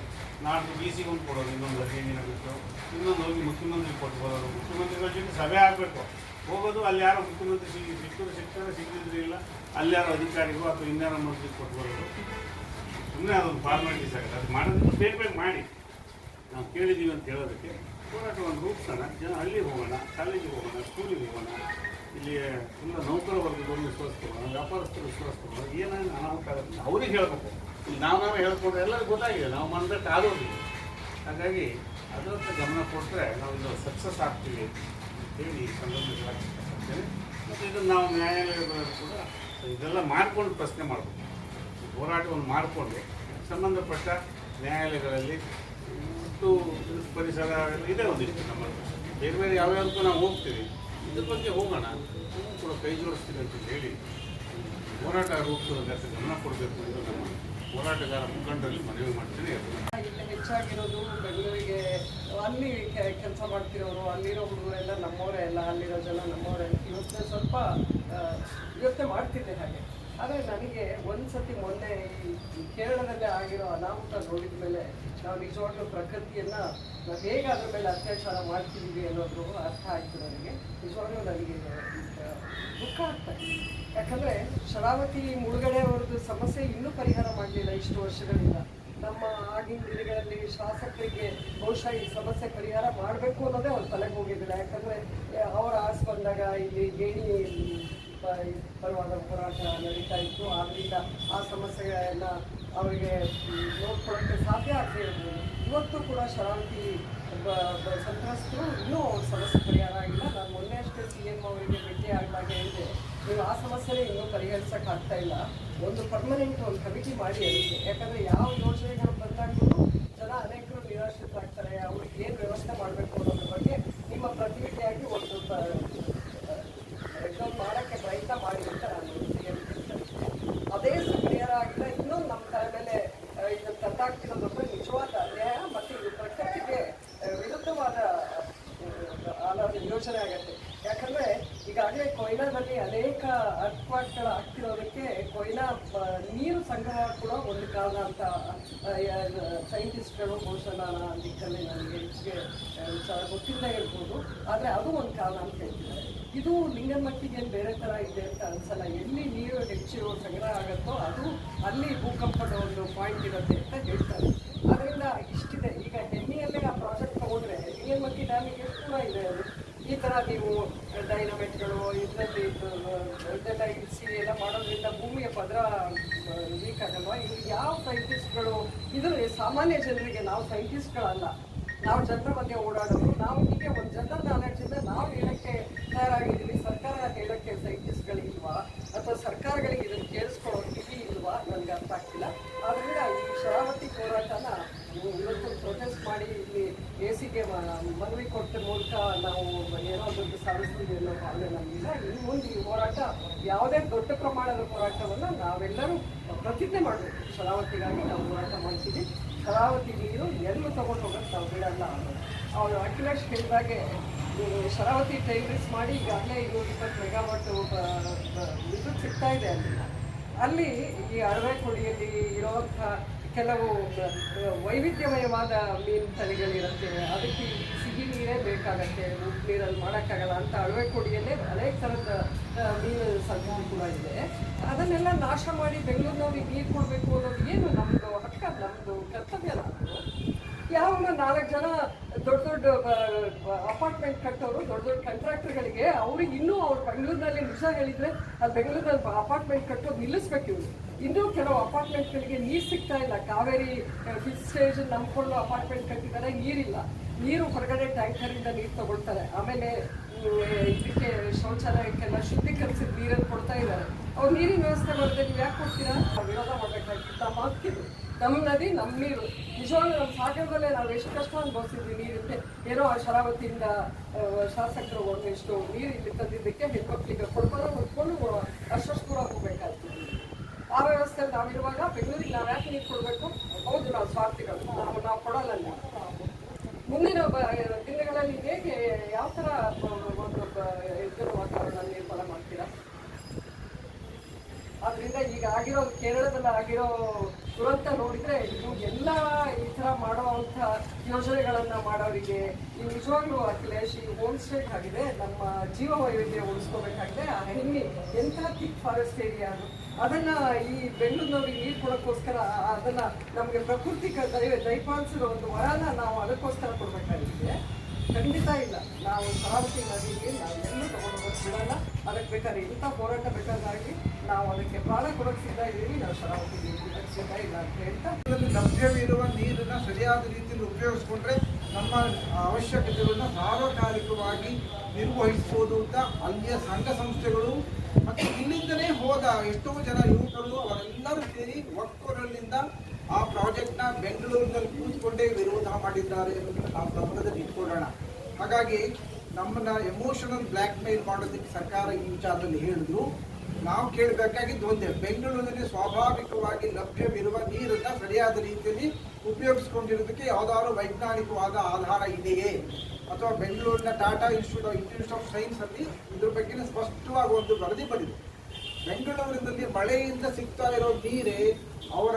ನಾಲ್ಕು ಡಿ ಸಿಗೆ ಒಂದು ಕೊಡೋದು, ಇನ್ನೊಂದು 15 ದಿನ ಬಿಟ್ಟು ಇನ್ನೊಂದು ಹೋಗಿ ಮುಖ್ಯಮಂತ್ರಿ ಕೊಟ್ಕೊಳ್ಳೋದು. ಮುಖ್ಯಮಂತ್ರಿಗಳ ಜೊತೆ ಸಭೆ ಆಗಬೇಕು. ಹೋಗೋದು ಅಲ್ಲಿ ಯಾರೋ ಮುಖ್ಯಮಂತ್ರಿ ಸಿಗ್ತಾರೆ ಸಿಗದಿದ್ರೆ ಇಲ್ಲ ಅಲ್ಲಿ ಯಾರೋ ಅಧಿಕಾರಿಗೂ ಅಥವಾ ಇನ್ಯಾರೋ ಮಂತ್ರಿ ಕೊಟ್ಕೊಳ್ಳೋದು. ಸುಮ್ಮನೆ ಅದೊಂದು ಫಾರ್ಮಾಲಿಟೀಸ್ ಆಗುತ್ತೆ. ಅದು ಮಾಡೋದಕ್ಕೆ ಬೇಗ ಮಾಡಿ ನಾವು ಕೇಳಿದ್ದೀವಿ ಅಂತ ಹೇಳೋದಕ್ಕೆ ಹೋರಾಟ ಒಂದು ರೂಪಿಸೋಣ. ಜನ ಹಳ್ಳಿಗೆ ಹೋಗೋಣ, ಕಾಲೇಜಿಗೆ ಹೋಗೋಣ, ಸ್ಕೂಲಿಗೆ ಹೋಗೋಣ. ಇಲ್ಲಿ ತುಂಬ ನೌಕರ ವರ್ಗದವ್ರನ್ನ ವಿಶ್ವಾಸ ತಗೋಣ, ವ್ಯಾಪಾರಸ್ಥರು ವಿಶ್ವಾಸ ತಗೋಣ. ಏನೇನು ಅನಾಹುತ ಆಗುತ್ತೆ ಅವ್ರಿಗೆ ಹೇಳ್ಬೇಕು. ಇಲ್ಲಿ ನಾವು ಹೇಳ್ಕೊಂಡ್ರೆ ಎಲ್ಲರಿಗೂ ಗೊತ್ತಾಗಿದೆ ನಾವು ಮಂದಟ್ಟು ಆಗೋದಿಲ್ಲ. ಹಾಗಾಗಿ ಅದರತ್ತ ಗಮನ ಕೊಟ್ಟರೆ ನಾವು ಇದು ಸಕ್ಸಸ್ ಆಗ್ತೀವಿ ಅಂತೇಳಿ ಈ ಸಂದರ್ಭದಲ್ಲಿ ಹೇಳ್ತೇನೆ. ಮತ್ತು ಇದನ್ನು ನಾವು ನ್ಯಾಯಾಲಯಗಳಲ್ಲಿ ಕೂಡ ಇದೆಲ್ಲ ಮಾಡಿಕೊಂಡು ಪ್ರಶ್ನೆ ಮಾಡಬೇಕು. ಹೋರಾಟವನ್ನು ಮಾಡಿಕೊಂಡು ಸಂಬಂಧಪಟ್ಟ ನ್ಯಾಯಾಲಯಗಳಲ್ಲಿ ಮತ್ತು ಪರಿಸರ ಇದೇ ಒಂದಿಷ್ಟು ನಮ್ಮಲ್ಲಿ ಬೇರೆ ಬೇರೆ ಯಾವ್ಯಾವುದಕ್ಕೂ ನಾವು ಹೋಗ್ತೀವಿ. ಇದ್ರ ಬಗ್ಗೆ ಹೋಗೋಣ, ಕೂಡ ಕೈ ಜೋಡಿಸ್ತೀವಿ ಅಂತ ಹೇಳಿ ಹೋರಾಟ ರೂಪಿಸೋದಕ್ಕೆ ಗಮನ ಕೊಡಬೇಕು ಎಂದು ನಮ್ಮ ಹೋರಾಟಗಾರ ಮುಖಂಡರಲ್ಲಿ ಮನವಿ ಮಾಡ್ತೀನಿ. ಇಲ್ಲಿ ಹೆಚ್ಚಾಗಿರೋದು ಬೆಂಗಳೂರಿಗೆ ಅಲ್ಲಿ ಕೆಲಸ ಮಾಡ್ತಿರೋರು, ಅಲ್ಲಿರೋ ಹುಡುಗರೆಲ್ಲ ನಮ್ಮವರೇ ಎಲ್ಲ, ಅಲ್ಲಿರೋ ಜನ ನಮ್ಮವರೇ. ಇವತ್ತು ಸ್ವಲ್ಪ ಯೋಚನೆ ಮಾಡ್ತಿದ್ದೆ ಹಾಗೆ. ಆದರೆ ನನಗೆ ಒಂದು ಸತಿ ಮೊನ್ನೆ ಈ ಕೇರಳದಲ್ಲೇ ಆಗಿರೋ ಅನಾಹುತ ನೋಡಿದ ಮೇಲೆ ನಾವು ನಿಜವಾಗ್ಲೂ ಪ್ರಕೃತಿಯನ್ನು ನಾವು ಹೇಗೆ ಅದ್ರ ಮೇಲೆ ಅತ್ಯಾಚಾರ ಮಾಡ್ತಿದ್ದೀವಿ ಅನ್ನೋದು ಅರ್ಥ ಆಯಿತು ನನಗೆ. ನಿಜವಾಗ್ಲೂ ನನಗೆ ದುಃಖ ಆಗ್ತದೆ. ಯಾಕಂದರೆ ಶರಾವತಿ ಮುಳುಗಡೆ ಅವ್ರದ್ದು ಸಮಸ್ಯೆ ಇನ್ನೂ ಪರಿಹಾರ ಮಾಡಲಿಲ್ಲ ಇಷ್ಟು ವರ್ಷಗಳಿಂದ. ನಮ್ಮ ಆಗಿನ ದಿನಗಳಲ್ಲಿ ಶಾಸಕರಿಗೆ ಬಹುಶಃ ಈ ಸಮಸ್ಯೆ ಪರಿಹಾರ ಮಾಡಬೇಕು ಅನ್ನೋದೇ ಅವ್ರ ತಲೆಗೆ ಹೋಗಿದ್ದಿಲ್ಲ. ಯಾಕಂದರೆ ಅವರ ಆಸೆ ಬಂದಾಗ ಇಲ್ಲಿ ಗೇಣಿ ಪರವಾದ ಹೋರಾಟ ನಡೀತಾ ಇತ್ತು. ಆದ್ದರಿಂದ ಆ ಸಮಸ್ಯೆಗಳನ್ನು ಅವರಿಗೆ ನೋಡ್ಕೊಳ್ಳೋಕ್ಕೆ ಸಾಧ್ಯ ಆಗದೆ ಇರ್ಬೋದು. ಇವತ್ತು ಕೂಡ ಶರಾವತಿ ಸಂತ್ರಸ್ತರು ಇನ್ನೂ ಅವ್ರ ಸಮಸ್ಯೆ ಪರಿಹಾರ ಆಗಿಲ್ಲ. ನಾನು ಮೊನ್ನೆ ಅಷ್ಟೇ CM ಅವರಿಗೆ ಭೇಟಿ ಆಗಿದಾಗ ಹೇಳಿದೆ, ನೀವು ಆ ಸಮಸ್ಯೆನೇ ಇನ್ನೂ ಪರಿಹರಿಸೋಕ್ಕಾಗ್ತಾ ಇಲ್ಲ, ಒಂದು ಪರ್ಮನೆಂಟ್ ಒಂದು ಕಮಿಟಿ ಮಾಡಿ ಅದಕ್ಕೆ. ಯಾಕಂದರೆ ಯಾವ ಯೋಜನೆಗಳು ಬಂದಾಗಲೂ ಜನ ಅನೇಕರು ನಿರಾಶ್ರಿತರಾಗ್ತಾರೆ. ಅವ್ರಿಗೆ ಏನು ವ್ಯವಸ್ಥೆ ಮಾಡಬೇಕು ಅನ್ನೋದ್ರ ಬಗ್ಗೆ ನಿಮ್ಮ ಪ್ರತಿನಿಧಿಯಾಗಿ ಒಂದು ಮಾಡೋಕ್ಕೆ ಪ್ರಯತ್ನ ಮಾಡಿ ಅಂತ ನಾನು ಅದೇ ಪರಿಹಾರ ಆಗಿಲ್ಲ. ಇನ್ನೊಂದು ನಮ್ಮ ತಲೆ ಮೇಲೆ ಇದನ್ನು ತಂದಾಗ್ತಿರೋದಂದ್ರೆ ನಿಜವಾದ ಅನ್ಯಾಯ ಮತ್ತು ಇದು ಪ್ರಕೃತಿಗೆ ವಿರುದ್ಧವಾದ ಯೋಚನೆ ಆಗುತ್ತೆ. ಯಾಕಂದರೆ ಈಗಾಗಲೇ ಕೊಯ್ನಾದಲ್ಲಿ ಅನೇಕ ಅರ್ಥವಾಟ್ಗಳು ಆಗ್ತಿರೋದಕ್ಕೆ ಕೊಯ್ನಾ ನೀರು ಸಂಗ್ರಹ ಕೂಡ ಒಂದು ಕಾರಣ ಅಂತ ಸೈಂಟಿಸ್ಟ್ಗಳು ಬಹುಶಃ ನಾನು ಆ ದಿಕ್ಕಲ್ಲಿ ನನಗೆ ಹೆಚ್ಚಿಗೆ ವಿಚಾರ ಗೊತ್ತಿಲ್ಲದೆ ಇರ್ಬೋದು, ಆದರೆ ಅದು ಒಂದು ಕಾರಣ ಅಂತ ಹೇಳ್ತಿದ್ದಾರೆ. ಇದು ಲಿಂಗನಮಕ್ಕಿಗೆ ಬೇರೆ ಥರ ಇದೆ ಅಂತ ಅನ್ಸಲ್ಲ. ಎಲ್ಲಿ ನೀರು ಹೆಚ್ಚು ಸಂಗ್ರಹ ಆಗುತ್ತೋ ಅದು ಅಲ್ಲಿ ಭೂಕಂಪದ ಒಂದು ಪಾಯಿಂಟ್ ಇರುತ್ತೆ ಅಂತ ಹೇಳ್ತಾರೆ. ಆದ್ದರಿಂದ ಇಷ್ಟಿದೆ. ಈಗ ಹೆಮ್ಮಿಯಲ್ಲೇ ಆ ಪ್ರಾಜೆಕ್ಟ್ ತಗೊಂಡ್ರೆ ಲಿಂಗನಮಕ್ಕಿ ಡ್ಯಾಮಿಗೆ ಎಷ್ಟು ಕೂಡ ಇದೆ. ಅದು ಈ ಥರ ನೀವು ಡೈನಮೈಟ್ಗಳು ಇದರಲ್ಲಿ ಇದೆಲ್ಲ ಇರಿಸಿ ಎಲ್ಲ ಮಾಡೋದ್ರಿಂದ ಭೂಮಿಯ ಪದರ ವೀಕ್ ಆಗಲ್ವಾ? ಇದು ಯಾವ ಸೈಂಟಿಸ್ಟ್ಗಳು, ಇದು ಸಾಮಾನ್ಯ ಜನರಿಗೆ, ನಾವು ಸೈಂಟಿಸ್ಟ್ಗಳಲ್ಲ, ನಾವು ಜನರ ಮಧ್ಯೆ ಓಡಾಡೋದು. ನಾವು ಹೀಗೆ ಒಂದು ಜನರಲ್ ನಾಲೆಡ್ಜಿಂದ ನಾವು ಹೇಳೋಕ್ಕೆ ತಯಾರಾಗಿದ್ದೀವಿ. ಸರ್ಕಾರ ಹೇಳೋಕ್ಕೆ ಸೈಂಟಿಸ್ಟ್ಗಳಿಲ್ವಾ ಅಥವಾ ಸರ್ಕಾರಗಳಿಗೆ ಇದನ್ನು ಕೇಳಿಸ್ಕೊಳ್ಳೋ ಕಿವಿ ಇಲ್ವಾ ನನಗೆ ಅರ್ಥ ಆಗ್ತಿಲ್ಲ. ಆದ್ದರಿಂದ ಈ ಶರಾವತಿ ಹೋರಾಟನ ಇವತ್ತು ಪ್ರೊಟೆಸ್ಟ್ ಮಾಡಿ ಇಲ್ಲಿ AC ಗೆ ಮನವಿ ಕೊಟ್ಟ ಮೂಲಕ ನಾವು ಏನೋ ದೊಡ್ಡ ಸಾಧಿಸ್ತೀವಿ ಅನ್ನೋ ಭಾವನೆ ನಮಗಿಲ್ಲ. ಇನ್ನು ಮುಂದೆ ಈ ಹೋರಾಟ ಯಾವುದೇ ದೊಡ್ಡ ಪ್ರಮಾಣದ ಹೋರಾಟವನ್ನು ನಾವೆಲ್ಲರೂ ಪ್ರತಿಜ್ಞೆ ಮಾಡಬೇಕು. ಶರಾವತಿಗಾಗಿ ನಾವು ಹೋರಾಟ ಮಾಡ್ತೀವಿ. ಶರಾವತಿ ನೀರು ಎಲ್ಲೂ ತಗೊಂಡು ಹೋಗೋಕ್ಕೆ ನಾವು ಬಿಡಲ್ಲ. ಅವರು ಅಖಿಲೇಶ್ ಹೇಳಿದಾಗೆ ಶರಾವತಿ ಟೈಲ್ರಿಸ್ ಮಾಡಿ ಈಗಾಗಲೇ 220 ಮೆಗಾವಾಟ್ ವಿದ್ಯುತ್ ಸಿಗ್ತಾ ಇದೆ ಅಲ್ಲಿ. ಈ ಅಳವೆ ಕೊಡಿಯಲ್ಲಿ ಇರುವಂಥ ಕೆಲವು ವೈವಿಧ್ಯಮಯವಾದ ಮೀನು ತಳಿಗಳಿರುತ್ತೆ. ಅದಕ್ಕೆ ಸಿಹಿ ನೀರೇ ಬೇಕಾಗತ್ತೆ, ಉಪ್ಪು ನೀರಲ್ಲಿ ಮಾಡೋಕ್ಕಾಗಲ್ಲ ಅಂತ ಅಳವೆ ಕೊಡಿಯಲ್ಲೇ ಅನೇಕ ಥರದ ಮೀನು ಸಂಸ್ಕೃತಿ ಕೂಡ ಇದೆ. ಅದನ್ನೆಲ್ಲ ನಾಶ ಮಾಡಿ ಬೆಂಗಳೂರಿನವ್ರಿಗೆ ನೀರು ಕೊಡಬೇಕು ಅನ್ನೋದು ಏನು ನಮ್ಮದು ಹಕ್ಕ, ನಮ್ಮದು ಕರ್ತವ್ಯ. ನಮ್ಮದು ಯಾವನ್ನ 4 ಜನ ದೊಡ್ಡ ದೊಡ್ಡ ಅಪಾರ್ಟ್ಮೆಂಟ್ ಕಟ್ಟೋರು, ದೊಡ್ಡ ದೊಡ್ಡ ಕಾಂಟ್ರಾಕ್ಟರ್ಗಳಿಗೆ ಅವ್ರಿಗೆ ಇನ್ನೂ ಅವ್ರು ಬೆಂಗಳೂರಿನಲ್ಲಿ ನಿಜ ಹೇಳಿದರೆ ಅಲ್ಲಿ ಬೆಂಗಳೂರಲ್ಲಿ ಅಪಾರ್ಟ್ಮೆಂಟ್ ಕಟ್ಟೋದು ನಿಲ್ಲಿಸ್ಬೇಕು ಇವರು. ಇನ್ನೂ ಕೆಲವು ಅಪಾರ್ಟ್ಮೆಂಟ್ಗಳಿಗೆ ನೀರು ಸಿಗ್ತಾ ಇಲ್ಲ. ಕಾವೇರಿ ಫಿಫ್ತ್ ಸ್ಟೇಜ್ ನಂಬ್ಕೊಂಡು ಅಪಾರ್ಟ್ಮೆಂಟ್ ಕಟ್ಟಿದ್ದಾರೆ, ನೀರಿಲ್ಲ. ನೀರು ಹೊರಗಡೆ ಟ್ಯಾಂಕರಿಂದ ನೀರು ತಗೊಳ್ತಾರೆ. ಆಮೇಲೆ ಇದಕ್ಕೆ ಶೌಚಾಲಯಕ್ಕೆಲ್ಲ ಶುದ್ಧೀಕರಿಸಿದ ನೀರನ್ನು ಕೊಡ್ತಾ ಇದ್ದಾರೆ. ಅವ್ರು ನೀರಿನ ವ್ಯವಸ್ಥೆ ಮಾಡಿದ್ರೆ ನೀವು ಯಾಕೆ ಕೊಡ್ತೀರಾ? ವಿರೋಧ ಮಾಡಬೇಕಾಗಿತ್ತು. ನಮ್ಮ ಹಕ್ಕಿದು, ನಮ್ಮ ನದಿ, ನಮ್ಮ ನೀರು. ನಿಜವಾಗ್ಲೂ ನಮ್ಮ ಸಾಗರದಲ್ಲೇ ನಾವು ಎಷ್ಟು ಕಷ್ಟ ಅನುಭವಿಸಿದ್ವಿ ನೀರಿಲ್ಲದೆ. ಏನೋ ಆ ಶರಾವತಿಯಿಂದ ಶಾಸಕರು ಒಂದಿಷ್ಟು ನೀರು ಇಲ್ಲಿ ತಂದಿದ್ದಕ್ಕೆ ಹೆಣ್ಮಕ್ಳಿಗೆ ಹೊಡ್ಕೊಂಡು ಅಷ್ಟು ದೂರ ಹೋಗ್ಬೇಕಾಗ್ತದೆ. ಆ ವ್ಯವಸ್ಥೆಯಲ್ಲಿ ನಾವಿರುವಾಗ ಬೆಂಗಳೂರಿಗೆ ನಾವು ಯಾಕೆ ನೀರು ಕೊಡಬೇಕು? ಹೌದು, ನಾವು ಸ್ವಾರ್ಥಿಗಳು, ನಾವು ಕೊಡಲ್ಲ. ಮುಂದಿನ ದಿನಗಳಲ್ಲಿ ಹೇಗೆ ಯಾವ ಥರ ಒಂದು ಇದರ ವಾತಾವರಣ ನಿರ್ಮಾಣ ಮಾಡ್ತೀರಾ? ಆದ್ರಿಂದ ಈಗ ಆಗಿರೋ ಕೇರಳದಲ್ಲಿ ಆಗಿರೋ ದುರಂತ ನೋಡಿದ್ರೆ ಇದು ಎಲ್ಲ ಈ ಥರ ಮಾಡುವಂಥ ಯೋಜನೆಗಳನ್ನು ಮಾಡೋರಿಗೆ ಈ ನಿಜವಾಗ್ಲೂ ಅಖಿಲೇಶ್ ಈ ಹೋಮ್ ಸ್ಟೇಟ್ ಆಗಿದೆ. ನಮ್ಮ ಜೀವ ವೈವಿಧ್ಯ ಉಳಿಸ್ಕೋಬೇಕಾಗಿದೆ. ಆ ಹೆಣ್ಣಿ ಎಂಥ ಥಿಕ್ ಫಾರೆಸ್ಟ್ ಏರಿಯಾ ಅದು. ಅದನ್ನು ಈ ಬೆಂಗಳೂರಿನವ್ರಿಗೆ ನೀರು ಕೊಡೋಕ್ಕೋಸ್ಕರ ಅದನ್ನು ನಮಗೆ ಪ್ರಕೃತಿ ದಯಪಾಲಿಸಿರೋ ಒಂದು ವರನ ನಾವು ಅದಕ್ಕೋಸ್ಕರ ಕೊಡಬೇಕಾಗಿದೆ. ಖಂಡಿತ ಇಲ್ಲ. ನಾವು ಶರಾವತಿ ನದಿಗೆ ನಾವೆಲ್ಲೂ ತಗೊಂಡೋಗೋದು ಬಿಡಲ್ಲ. ಅದಕ್ಕೆ ಬೇಕಾದ್ರೆ ಇಂಥ ಹೋರಾಟ ಬೇಕಾದಾಗಿ ನಾವು ಅದಕ್ಕೆ ಪ್ರಾಣ ಕೊಡೋಕ್ಕೆ ಸಿದ್ಧ ಇದ್ದೀವಿ. ನಾವು ಶರಾವತಿ ನೀರು ಸಿದ್ಧ ಇಲ್ಲ ಅಂತ ಹೇಳ್ತಾ, ಲಭ್ಯವಿರುವ ನೀರನ್ನು ಸರಿಯಾದ ರೀತಿಯಲ್ಲಿ ಉಪಯೋಗಿಸ್ಕೊಂಡ್ರೆ ನಮ್ಮ ಅವಶ್ಯಕತೆಗಳನ್ನು ಸಾರ್ವಕಾಲಿಕವಾಗಿ ನಿರ್ವಹಿಸಬಹುದು ಅಂತ ಅಲ್ಲಿಯ ಸಂಘ ಸಂಸ್ಥೆಗಳು ಮತ್ತು ಇಲ್ಲಿಂದಲೇ ಹೋದ ಎಷ್ಟೋ ಜನ ಯುವಕರು ಅವರೆಲ್ಲರೂ ಸೇರಿ ಒಕ್ಕೂರಲ್ಲಿಂದ ಆ ಪ್ರಾಜೆಕ್ಟ್ನ ಬೆಂಗಳೂರಿನಲ್ಲಿ ಕೂತ್ಕೊಂಡೇ ವಿರೋಧ ಮಾಡಿದ್ದಾರೆ ಅನ್ನೋದನ್ನು ನಾವು ಗಮನದಲ್ಲಿ ಇಟ್ಕೊಳ್ಳೋಣ. ಹಾಗಾಗಿ ನಮ್ಮನ್ನ ಎಮೋಷನಲ್ ಬ್ಲ್ಯಾಕ್ ಮೇಲ್ ಮಾಡೋದಕ್ಕೆ ಸರ್ಕಾರ ಈ ವಿಚಾರದಲ್ಲಿ ಹೇಳಿದ್ರು. ನಾವು ಕೇಳಬೇಕಾಗಿದ್ದು ಒಂದೇ, ಬೆಂಗಳೂರಿನಲ್ಲಿ ಸ್ವಾಭಾವಿಕವಾಗಿ ಲಭ್ಯವಿರುವ ನೀರನ್ನು ಸರಿಯಾದ ರೀತಿಯಲ್ಲಿ ಉಪಯೋಗಿಸ್ಕೊಂಡಿರೋದಕ್ಕೆ ಯಾವುದಾದ್ರು ವೈಜ್ಞಾನಿಕವಾದ ಆಧಾರ ಇದೆಯೇ, ಅಥವಾ ಬೆಂಗಳೂರಿನ ಟಾಟಾ ಇನ್ಸ್ಟಿಟ್ಯೂಟ್ ಆಫ್ ಸೈನ್ಸ್ ಅಲ್ಲಿ ಇದ್ರ ಬಗ್ಗೆ ಸ್ಪಷ್ಟವಾಗಿ ಒಂದು ವರದಿ ಬಂದಿದೆ. ಬೆಂಗಳೂರಿನಲ್ಲಿ ಮಳೆಯಿಂದ ಸಿಗ್ತಾ ಇರೋ ನೀರೇ ಅವರ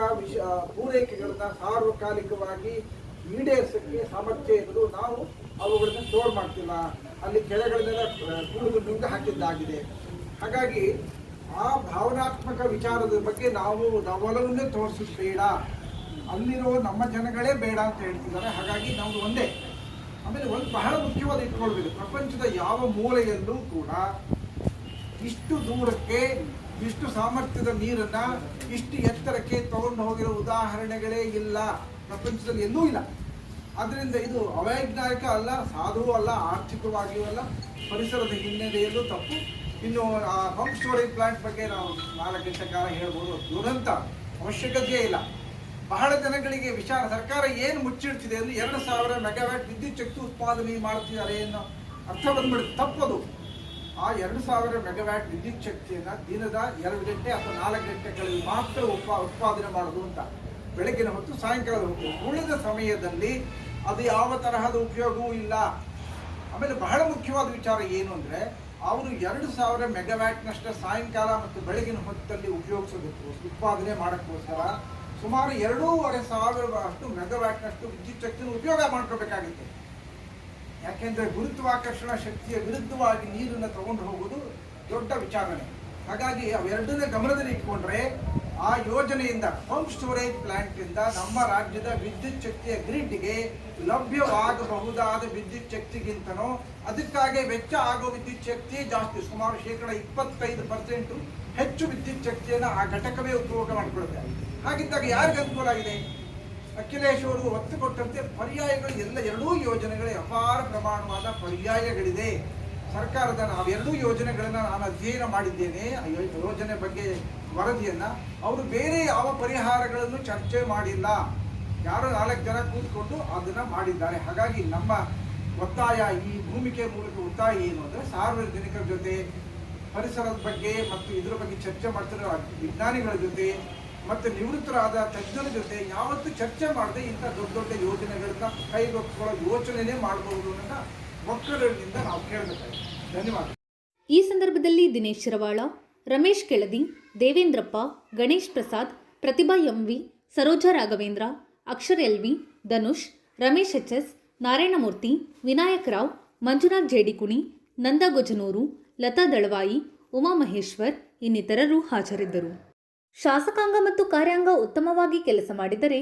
ಪೂರೈಕೆಗಳನ್ನ ಸಾರ್ವಕಾಲಿಕವಾಗಿ ಈಡೇರಿಸಕ್ಕೆ ಸಾಮರ್ಥ್ಯ ಇರೋದು. ನಾವು ಅವುಗಳನ್ನ ಸ್ಟೋರ್ ಮಾಡ್ತಿಲ್ಲ, ಅಲ್ಲಿ ಕೆರೆಗಳನ್ನೆಲ್ಲ ಕುಡಿದು ನುಂಗ ಹಾಕಿದ್ದಾಗಿದೆ. ಹಾಗಾಗಿ ಆ ಭಾವನಾತ್ಮಕ ವಿಚಾರದ ಬಗ್ಗೆ ನಾವು ಒಲವನ್ನೇ ತೋರಿಸೋದು ಬೇಡ, ಅಲ್ಲಿರೋ ನಮ್ಮ ಜನಗಳೇ ಬೇಡ ಅಂತ ಹೇಳ್ತಿದ್ದಾರೆ. ಹಾಗಾಗಿ ನಮ್ದು ಒಂದೇ. ಆಮೇಲೆ ಒಂದು ಬಹಳ ಮುಖ್ಯವಾದ ಇಟ್ಕೊಳ್ಬೇಕು, ಪ್ರಪಂಚದ ಯಾವ ಮೂಲೆಯಲ್ಲೂ ಕೂಡ ಇಷ್ಟು ದೂರಕ್ಕೆ ಇಷ್ಟು ಸಾಮರ್ಥ್ಯದ ನೀರನ್ನ ಇಷ್ಟು ಎತ್ತರಕ್ಕೆ ತಗೊಂಡು ಹೋಗಿರೋ ಉದಾಹರಣೆಗಳೇ ಇಲ್ಲ, ಪ್ರಪಂಚದಲ್ಲಿ ಎಲ್ಲೂ ಇಲ್ಲ. ಆದ್ದರಿಂದ ಇದು ಅವೈಜ್ಞಾನಿಕ ಅಲ್ಲ, ಸಾಧುವೂ ಅಲ್ಲ, ಆರ್ಥಿಕವಾಗಿಯೂ ಅಲ್ಲ, ಪರಿಸರದ ಹಿನ್ನೆಲೆಯಲ್ಲೂ ತಪ್ಪು. ಇನ್ನು ಆ ಪಂಪ್ ಸ್ಟೋರೇಜ್ ಪ್ಲಾಂಟ್ ಬಗ್ಗೆ ನಾವು 4 ಗಂಟೆ ಕಾಲ ಹೇಳ್ಬೋದು. ದುರಂತ, ಅವಶ್ಯಕತೆಯೇ ಇಲ್ಲ. ಬಹಳ ಜನಗಳಿಗೆ ವಿಚಾರ ಸರ್ಕಾರ ಏನು ಮುಚ್ಚಿಡ್ತಿದೆ ಅಂದರೆ 2000 ಮೆಗಾವ್ಯಾಟ್ ವಿದ್ಯುತ್ ಶಕ್ತಿ ಉತ್ಪಾದನೆ ಮಾಡ್ತಿದ್ದಾರೆ ಅನ್ನೋ ಅರ್ಥ ಬಂದ್ಬಿಡುತ್ತೆ. ತಪ್ಪದು. ಆ 2000 ಮೆಗಾವ್ಯಾಟ್ ವಿದ್ಯುತ್ ಶಕ್ತಿಯನ್ನು ದಿನದ 2 ಗಂಟೆ ಅಥವಾ 4 ಗಂಟೆಗಳಲ್ಲಿ ಮಾತ್ರ ಉತ್ಪಾದನೆ ಮಾಡೋದು ಅಂತ, ಬೆಳಗಿನ ಹೊತ್ತು ಸಾಯಂಕಾಲದ ಹೊತ್ತು. ಉಳಿದ ಸಮಯದಲ್ಲಿ ಅದು ಯಾವ ತರಹದ ಉಪಯೋಗವೂ ಇಲ್ಲ. ಆಮೇಲೆ ಬಹಳ ಮುಖ್ಯವಾದ ವಿಚಾರ ಏನು ಅಂದರೆ, ಅವರು 2000 ಮೆಗಾವ್ಯಾಟ್ನಷ್ಟು ಸಾಯಂಕಾಲ ಮತ್ತು ಬೆಳಗಿನ ಹೊತ್ತಲ್ಲಿ ಉಪಯೋಗಿಸೋದಕ್ಕೆ ಉತ್ಪಾದನೆ ಮಾಡೋಕ್ಕೋಸ್ಕರ ಸುಮಾರು 2500 ಅಷ್ಟು ಮೆಗಾವ್ಯಾಟ್ನಷ್ಟು ವಿದ್ಯುತ್ ಶಕ್ತಿಯನ್ನು ಉಪಯೋಗ ಮಾಡ್ಕೋಬೇಕಾಗಿತ್ತು. ಯಾಕೆಂದರೆ ಗುರುತ್ವಾಕರ್ಷಣ ಶಕ್ತಿಯ ವಿರುದ್ಧವಾಗಿ ನೀರನ್ನು ತಗೊಂಡು ಹೋಗೋದು ದೊಡ್ಡ ವಿಚಾರಣೆ. ಹಾಗಾಗಿ ಅವೆರಡನ್ನೇ ಗಮನದಲ್ಲಿ ಇಟ್ಕೊಂಡ್ರೆ ಆ ಯೋಜನೆಯಿಂದ, ಪಂಪ್ ಸ್ಟೋರೇಜ್ ಪ್ಲಾಂಟಿಂದ ನಮ್ಮ ರಾಜ್ಯದ ವಿದ್ಯುತ್ ಶಕ್ತಿಯ ಗ್ರಿಡ್ಗೆ ಲಭ್ಯವಾಗಬಹುದಾದ ವಿದ್ಯುತ್ ಶಕ್ತಿಗಿಂತನೂ ಅದಕ್ಕಾಗಿ ವೆಚ್ಚ ಆಗೋ ವಿದ್ಯುತ್ ಶಕ್ತಿ ಜಾಸ್ತಿ, ಸುಮಾರು 25% ಹೆಚ್ಚು ವಿದ್ಯುತ್ ಶಕ್ತಿಯನ್ನು ಆ ಘಟಕವೇ ಉಪಯೋಗ ಮಾಡಿಕೊಳ್ಳುತ್ತೆ. ಹಾಗಿದ್ದಾಗ ಯಾರಿಗೆ ಅನುಕೂಲ ಆಗಿದೆ? ಅಖಿಲೇಶ್ ಅವರು ಒತ್ತು ಕೊಟ್ಟಂತೆ ಪರ್ಯಾಯಗಳು ಎರಡೂ ಯೋಜನೆಗಳ ಅಪಾರ ಪ್ರಮಾಣವಾದ ಪರ್ಯಾಯಗಳಿದೆ. ಸರ್ಕಾರದ ನಾವೆರಡೂ ಯೋಜನೆಗಳನ್ನು ನಾನು ಅಧ್ಯಯನ ಮಾಡಿದ್ದೇನೆ. ಯೋಜನೆ ಬಗ್ಗೆ ವರದಿಯನ್ನು ಅವರು ಬೇರೆ ಯಾವ ಪರಿಹಾರಗಳನ್ನು ಚರ್ಚೆ ಮಾಡಿಲ್ಲ. ಯಾರೋ 4 ಜನ ಕೂತ್ಕೊಂಡು ಅದನ್ನು ಮಾಡಿದ್ದಾರೆ. ಹಾಗಾಗಿ ನಮ್ಮ ಒತ್ತಾಯ, ಈ ಭೂಮಿಕೆ ಮೂಲಕ ಒತ್ತಾಯ ಏನು ಅಂದರೆ, ಸಾರ್ವಜನಿಕರ ಜೊತೆ ಪರಿಸರದ ಬಗ್ಗೆ ಮತ್ತು ಇದರ ಬಗ್ಗೆ ಚರ್ಚೆ ಮಾಡ್ತಿರೋ ವಿಜ್ಞಾನಿಗಳ ಜೊತೆ ಮತ್ತು ನಿವೃತ್ತರಾದ ತಜ್ಞರ ಜೊತೆ ಯಾವತ್ತೂ ಚರ್ಚೆ ಮಾಡದೆ ಇಂಥ ದೊಡ್ಡ ದೊಡ್ಡ ಯೋಜನೆಗಳನ್ನ ಕೈಗೊಳ್ಳುವ ಯೋಚನೆನೇ ಮಾಡಬಹುದು ಅನ್ನೋದನ್ನ ಒಕ್ಕಲಿನಿಂದ ನಾವು ಕೇಳಬೇಕಾಗಿದೆ. ಧನ್ಯವಾದ. ಈ ಸಂದರ್ಭದಲ್ಲಿ Dinesh Shiravala, Ramesh Keladi, Devendrappa, Ganesh Prasad, Prathibha MV, Saroja Raghavendra, Akshar LV, Dhanush, Ramesh HS, Narayanamurthy, Vinayak Rao, Manjunath Jedikuni, Nanda Gojanur, Latha Dalavayi, Umamaheshwar ಇನ್ನಿತರರು ಹಾಜರಿದ್ದರು. ಶಾಸಕಾಂಗ ಮತ್ತು ಕಾರ್ಯಾಂಗ ಉತ್ತಮವಾಗಿ ಕೆಲಸ ಮಾಡಿದರೆ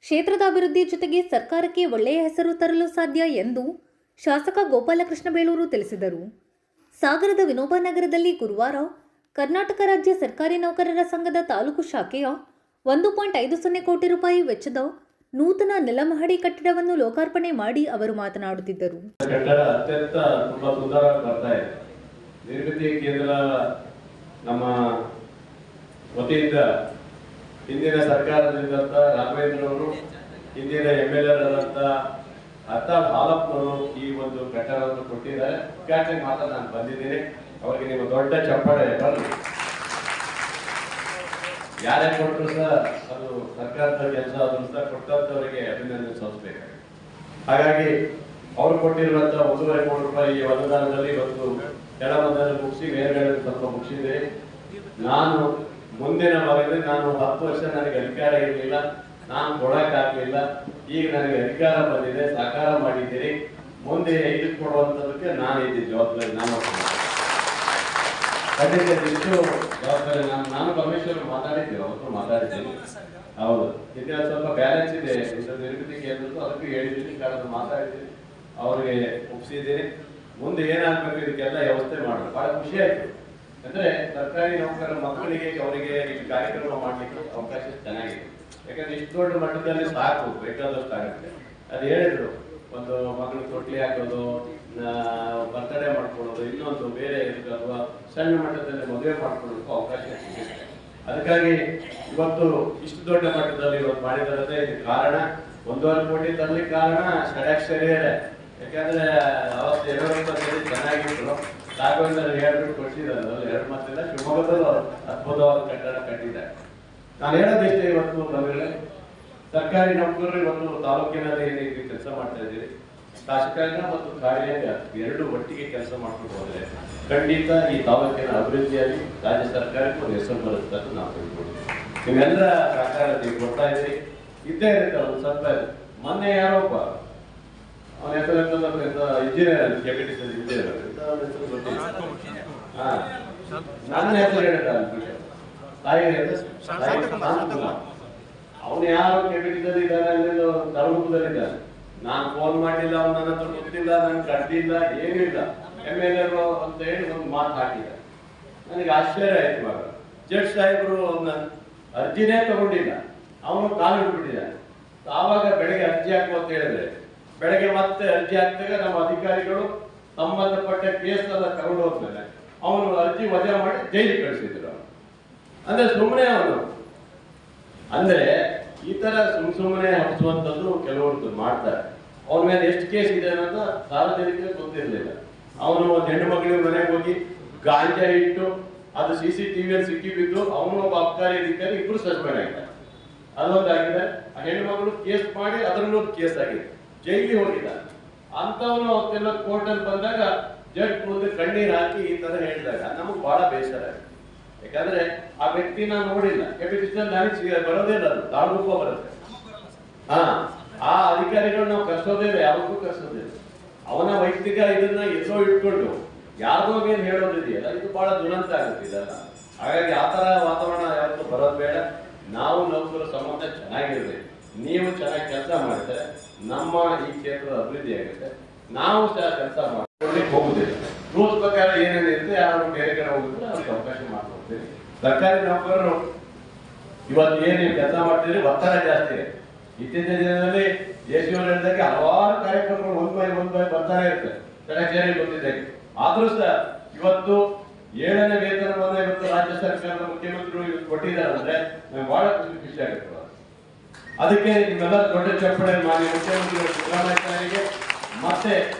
ಕ್ಷೇತ್ರದ ಅಭಿವೃದ್ಧಿ ಜೊತೆಗೆ ಸರ್ಕಾರಕ್ಕೆ ಒಳ್ಳೆಯ ಹೆಸರು ತರಲು ಸಾಧ್ಯ ಎಂದು ಶಾಸಕ ಗೋಪಾಲಕೃಷ್ಣ ಬೇಳೂರು ತಿಳಿಸಿದರು. ಸಾಗರದ ವಿನೋಬ ನಗರದಲ್ಲಿ ಗುರುವಾರ ಕರ್ನಾಟಕ ರಾಜ್ಯ ಸರ್ಕಾರಿ ನೌಕರರ ಸಂಘದ ತಾಲೂಕು ಶಾಖೆಯ 1.50 ಕೋಟಿ ರೂಪಾಯಿ ವೆಚ್ಚದ ನೂತನ ನೆಲಮಹಡಿ ಕಟ್ಟಡವನ್ನು ಲೋಕಾರ್ಪಣೆ ಮಾಡಿ ಅವರು ಮಾತನಾಡುತ್ತಿದ್ದರು. ಕಟ್ಟಡ ಅತ್ಯಂತ ತುಂಬಾ ಸುಂದರವಾಗಿ ಬರ್ತಾ ಇದೆ. ನಿರ್ಮಿತಿ ಕೇಂದ್ರ ನಮ್ಮ ವತಿಯಿಂದ ಹಿಂದಿನ ಸರ್ಕಾರದಲ್ಲಿದ್ದಂಥ ರಾಘವೇಂದ್ರ ಅವರು, ಹಿಂದಿನ MLA ಆದಂಥ ಅರ್ತಾಬ್ ಹಾಲಪ್ಪನವರು ಈ ಒಂದು ಕಟ್ಟಡವನ್ನು ಕೊಟ್ಟಿದ್ದಾರೆ. ಉದ್ಘಾಟನೆ ಮಾತ್ರ ನಾನು ಬಂದಿದ್ದೀನಿ. ಅವರಿಗೆ ನಿಮ್ಮ ದೊಡ್ಡ ಚಪ್ಪಾಳೆ ಬರಲಿ. ಯಾರೇ ಕೊಟ್ಟರು ಸಹ ಅದು ಸರ್ಕಾರದ ಕೆಲಸ, ಅದನ್ನು ಸಹ ಕೊಟ್ಟಂತವರಿಗೆ ಅಭಿನಂದನೆ ಸಲ್ಲಿಸಬೇಕು. ಹಾಗಾಗಿ ಅವರು ಕೊಟ್ಟಿರುವಂತಹ 1.5 ಕೋಟಿ ರೂಪಾಯಿ ಅನುದಾನದಲ್ಲಿ ಇವತ್ತು ಕೆಳಮಟ್ಟದಲ್ಲಿ ಮುಗಿಸಿ ಮೇಲ್ಗಡೆ ಸ್ವಲ್ಪ ಮುಗಿಸಿದೆ. ನಾನು ಮುಂದಿನ ಭಾಗದಲ್ಲಿ ನಾನು 10 ವರ್ಷ ನನಗೆ ಅಧಿಕಾರ ಇರಲಿಲ್ಲ, ನಾನು ಕೊಡಕ್ಕಾಗಲಿಲ್ಲ. ಈಗ ನನಗೆ ಅಧಿಕಾರ ಬಂದಿದೆ, ಸಾಕಾರ ಮಾಡಿದ್ದೀರಿ. ಮುಂದೆ ಇದಕ್ಕೆ ಕೊಡುವಂಥದಕ್ಕೆ ನಾನು ಇದ್ದೀನಿ ಜವಾಬ್ದಾರಿ. ಖಂಡಿತ ಇಷ್ಟು ಜವಾಬ್ದಾರಿ ನಾನು ಪರಮೇಶ್ವರ್ ಮಾತಾಡಿದ್ದೀನಿ, ಅವತ್ತು ಮಾತಾಡಿದ್ದೀನಿ. ಹೌದು, ಇದೆಲ್ಲ ಸ್ವಲ್ಪ ಬ್ಯಾಲೆನ್ಸ್ ಇದೆ ನಿರ್ಮಿತಿ ಕೇಂದ್ರದ್ದು, ಅದಕ್ಕೂ ಹೇಳಿದ್ದೀನಿ, ಕಾರಣ ಮಾತಾಡಿದ್ದೀನಿ, ಅವರಿಗೆ ಒಪ್ಪಿಸಿದ್ದೀನಿ. ಮುಂದೆ ಏನಾಗಬೇಕು ಇದಕ್ಕೆಲ್ಲ ವ್ಯವಸ್ಥೆ ಮಾಡೋದು. ಬಹಳ ಖುಷಿ ಆಯ್ತು. ಅಂದ್ರೆ ಸರ್ಕಾರಿ ನೌಕರರ ಮಕ್ಕಳಿಗೆ ಅವರಿಗೆ ಈ ಕಾರ್ಯಕ್ರಮ ಮಾಡ್ಲಿಕ್ಕೆ ಅವಕಾಶ ಚೆನ್ನಾಗಿದೆ. ಯಾಕಂದ್ರೆ ಇಷ್ಟು ದೊಡ್ಡ ಮಟ್ಟದಲ್ಲಿ ಸಾಕು, ಬೇಕಾದಷ್ಟು ಆಗುತ್ತೆ. ಅದು ಹೇಳಿದ್ರು, ಒಂದು ಮಗಳು ತೊಟ್ಲಿ ಹಾಕೋದು, ಬರ್ತಡೇ ಮಾಡ್ಕೊಳ್ಳೋದು, ಇನ್ನೊಂದು ಬೇರೆ ಅಥವಾ ಸಣ್ಣ ಮಟ್ಟದಲ್ಲಿ ಮದುವೆ ಮಾಡ್ಕೊಳ್ಳೋದಕ್ಕೂ ಅವಕಾಶ ಸಿಗುತ್ತೆ. ಅದಕ್ಕಾಗಿ ಇವತ್ತು ಇಷ್ಟು ದೊಡ್ಡ ಮಟ್ಟದಲ್ಲಿ ಇವತ್ತು ಮಾಡಿದರೆ ಇದಕ್ಕೆ ಕಾರಣ 1.5 ಕೋಟಿ ತರಲಿಕ್ಕೆ ಕಾರಣ ಷಡಾಕ್ಷರಿಯರೇ. ಯಾಕಂದ್ರೆ ಅವತ್ತು 2 ಚೆನ್ನಾಗಿತ್ತು. ರಾಘವೇಂದ್ರ 2 ಕೊಡ್ಸಿದ್ದಾರೆ, 2 ಮತ್ತಿಲ್ಲ. ಶಿವಮೊಗ್ಗದಲ್ಲೂ ಅದ್ಭುತವಾದ ಕಟ್ಟಡ ಕಟ್ಟಿದ್ದಾರೆ. ನಾನು ಹೇಳೋದಿಷ್ಟೇ, ಇವತ್ತು ನಮಗೆ ಸರ್ಕಾರಿ ನೌಕರರು ಇವತ್ತು ತಾಲೂಕಿನಲ್ಲಿ ಏನಿದೆ ಕೆಲಸ ಮಾಡ್ತಾ ಇದ್ದೀರಿ, ಶಾಸಕಾಂಗ ಮತ್ತು ಕಾರ್ಯಾಂಗ ಎರಡು ಒಟ್ಟಿಗೆ ಕೆಲಸ ಮಾಡ್ಕೊಂಡು ಹೋದರೆ ಖಂಡಿತ ಈ ತಾಲೂಕಿನ ಅಭಿವೃದ್ಧಿಯಾಗಿ ರಾಜ್ಯ ಸರ್ಕಾರಕ್ಕೆ ಒಂದು ಹೆಸರು ಬರುತ್ತೆ ಅಂತ ನಾವು ತಿಳ್ಕೊಳ್ತೀವಿ. ನಿಮ್ಮೆಲ್ಲರ ಸಹಕಾರ ನೀವು ಕೊಡ್ತಾ ಇದ್ದೀರಿ. ಇದ್ದೇ ಇರುತ್ತೆ ಒಂದು ಸ್ವಲ್ಪ. ಮೊನ್ನೆ ಯಾರೊಬ್ಬ ಅವನ ಹೆಸರು ಇಂಜಿನಿಯರ್, ಕೆಪಿಟಿಸಿ ಇಂಜಿನಿಯರ್, ನನ್ನ ಹೆಸರು ಹೇಳಿದ ತಾಯಿ ಅವನು ಯಾರು ಕೆಪಿಟಿದಲ್ಲಿ ಇದ್ದಾನೆ ಅಂದ್ರೆ ತಳಗುಪ್ಪದಲ್ಲಿದ್ದಾನೆ. ನಾನು ಫೋನ್ ಮಾಡಿಲ್ಲ, ಅವನ ನನ್ನ ಹತ್ರ ಗೊತ್ತಿಲ್ಲ, ನನ್ಗೆ ಕಡ್ಡಿಲ್ಲ, ಏನೂ ಇಲ್ಲ. MLA ಅಂತ ಹೇಳಿ ಒಂದು ಮಾತು ಹಾಕಿದ. ನನಗೆ ಆಶ್ಚರ್ಯ ಆಯ್ತು. ಇವಾಗ ಜಡ್ಜ್ ಸಾಹೇಬರು ಅವನ ಅರ್ಜಿನೇ ತಗೊಂಡಿಲ್ಲ, ಅವನು ಕಾಲು ಬಿಟ್ಬಿಟ್ಟಿದ್ದಾನೆ. ಆವಾಗ ಬೆಳಗ್ಗೆ ಅರ್ಜಿ ಹಾಕು ಅಂತ ಹೇಳಿದ್ರೆ, ಬೆಳಗ್ಗೆ ಮತ್ತೆ ಅರ್ಜಿ ಹಾಕಿದಾಗ ನಮ್ಮ ಅಧಿಕಾರಿಗಳು ಸಂಬಂಧಪಟ್ಟ ಕೇಸ್ ಎಲ್ಲ ತಗೊಂಡು ಹೋದ್ಮೇಲೆ ಅವನು ಅರ್ಜಿ ವಜಾ ಮಾಡಿ ಜೈಲಿಗೆ ಕಳಿಸಿದ್ರು. ಅಂದ್ರೆ ಸುಮ್ಮನೆ ಅವನು ಅಂದ್ರೆ ಈ ತರ ಸುಮ್ಮನೆ ಹಬ್ಸುವಂಥದ್ದು ಕೆಲವರು ಮಾಡ್ತಾರೆ. ಅವನ ಮೇಲೆ ಎಷ್ಟು ಕೇಸ್ ಇದೆ ಅನ್ನೋದು ಸಾರ್ವಜನಿಕರಿಗೆ ಗೊತ್ತಿರಲಿಲ್ಲ. ಅವನು ಒಂದು ಹೆಣ್ಣು ಮಗಳಿಗೆ ಮನೆಗೆ ಹೋಗಿ ಗಾಂಜಾ ಇಟ್ಟು ಅದು CCTVಯಲ್ಲಿ ಸಿಕ್ಕಿ ಬಿದ್ದು ಅವನು ಒಬ್ಬ ಅಬ್ಕಾರಿ ಅಧಿಕಾರಿ ಇಬ್ರು ಸಸ್ಪೆಂಡ್ ಆಗಿದ್ದಾರೆ. ಅದೊಂದಾಗಿದೆ. ಆ ಹೆಣ್ಣು ಮಗಳು ಕೇಸ್ ಮಾಡಿ ಅದರಲ್ಲೂ ಕೇಸ್ ಆಗಿದೆ, ಜೈಲಿಗೆ ಹೋಗಿದ್ದಾರೆ. ಅಂತವನು ಅವತ್ತೆಲ್ಲ ಕೋರ್ಟಲ್ಲಿ ಬಂದಾಗ ಜಡ್ಜ್ ಮುಂದೆ ಕಣ್ಣೀರು ಹಾಕಿ ಈ ತರ ಹೇಳಿದಾಗ ನಮಗೆ ಬಹಳ ಬೇಸರ ಆಗಿದೆ. ಯಾಕಂದ್ರೆ ಆ ವ್ಯಕ್ತಿನ ನೋಡಿಲ್ಲ. ಕೆಪಿಟಿಷನ್ ನನಗೆ ಬರೋದಿಲ್ಲ, ಅದು ತಾಳಗುಪ್ಪ ಬರುತ್ತೆ. ಆ ಅಧಿಕಾರಿಗಳು ನಾವು ಕರ್ಸೋದಿಲ್ಲ, ಯಾವಾಗೂ ಕರ್ಸೋದಿಲ್ಲ. ಅವನ ವೈಯಕ್ತಿಕ ಇದನ್ನ ಎಲ್ಲೋ ಇಟ್ಕೊಂಡು ಯಾರಿಗೋ ಏನು ಹೇಳೋದಿದೆಯಲ್ಲ, ಇದು ಬಹಳ ದುರಂತ ಆಗುತ್ತೆ ಇದೆಲ್ಲ. ಹಾಗಾಗಿ ಆ ತರ ವಾತಾವರಣ ಯಾವತ್ತೂ ಬರೋದು ಬೇಡ. ನಾವು ನೌಕರ ಸಂಬಂಧ ಚೆನ್ನಾಗಿರ್ಬೇಕು. ನೀವು ಚೆನ್ನಾಗಿ ಕೆಲಸ ಮಾಡ್ತಾರೆ, ನಮ್ಮ ಈ ಕ್ಷೇತ್ರದ ಅಭಿವೃದ್ಧಿ ಆಗುತ್ತೆ. ನಾವು ಸಹ ಕೆಲಸ ಮಾಡ್ಕೊಳ್ಳಿಕ್ಕೆ ಹೋಗುದಿಲ್ಲ. ರೂಲ್ಸ್ ಪ್ರಕಾರ ಏನೇನಿರುತ್ತೆ, ಯಾರು ಬೇರೆ ಕಡೆ ಹೋಗಿದ್ರೆ ಅವ್ರಿಗೆ ಅವಕಾಶ ಮಾಡ್ಕೊಡ್ತೀವಿ. ಸರ್ಕಾರಿ ನೌಕರರು ಇವತ್ತು ಏನು ಕೆಲಸ ಮಾಡ್ತಿದ್ರೆ ಒತ್ತಡ ಜಾಸ್ತಿ ಇದೆ. ಇತ್ತೀಚಿನ ದಿನದಲ್ಲಿ ದೇಶಿಯವರು ಹೇಳಿದಾಗ ಹಲವಾರು ಕಾರ್ಯಕ್ರಮಗಳು ಒಂದ್ ಬೈ ಬರ್ತಾನೆ ಇರ್ತದೆ, ಕಡೆಗೆ ಗೊತ್ತಿದೆ. ಆದ್ರೂ ಸಹ ಇವತ್ತು 7ನೇ ವೇತನವನ್ನ ಇವತ್ತು ರಾಜ್ಯ ಸರ್ಕಾರದ ಮುಖ್ಯಮಂತ್ರಿಗಳು ಇವತ್ತು ಕೊಟ್ಟಿದ್ದಾರೆ ಅಂದ್ರೆ ನಮ್ಗೆ ಬಹಳ ಖುಷಿ ಆಗುತ್ತೆ. ಅದಕ್ಕೆ ನಿಮ್ಮೆಲ್ಲ ದೊಡ್ಡ ಚಪ್ಪಳೆ ಮಾಡಿ ಮುಖ್ಯಮಂತ್ರಿಗಳು ಸಿದ್ದರಾಮಯ್ಯ ಮತ್ತೆ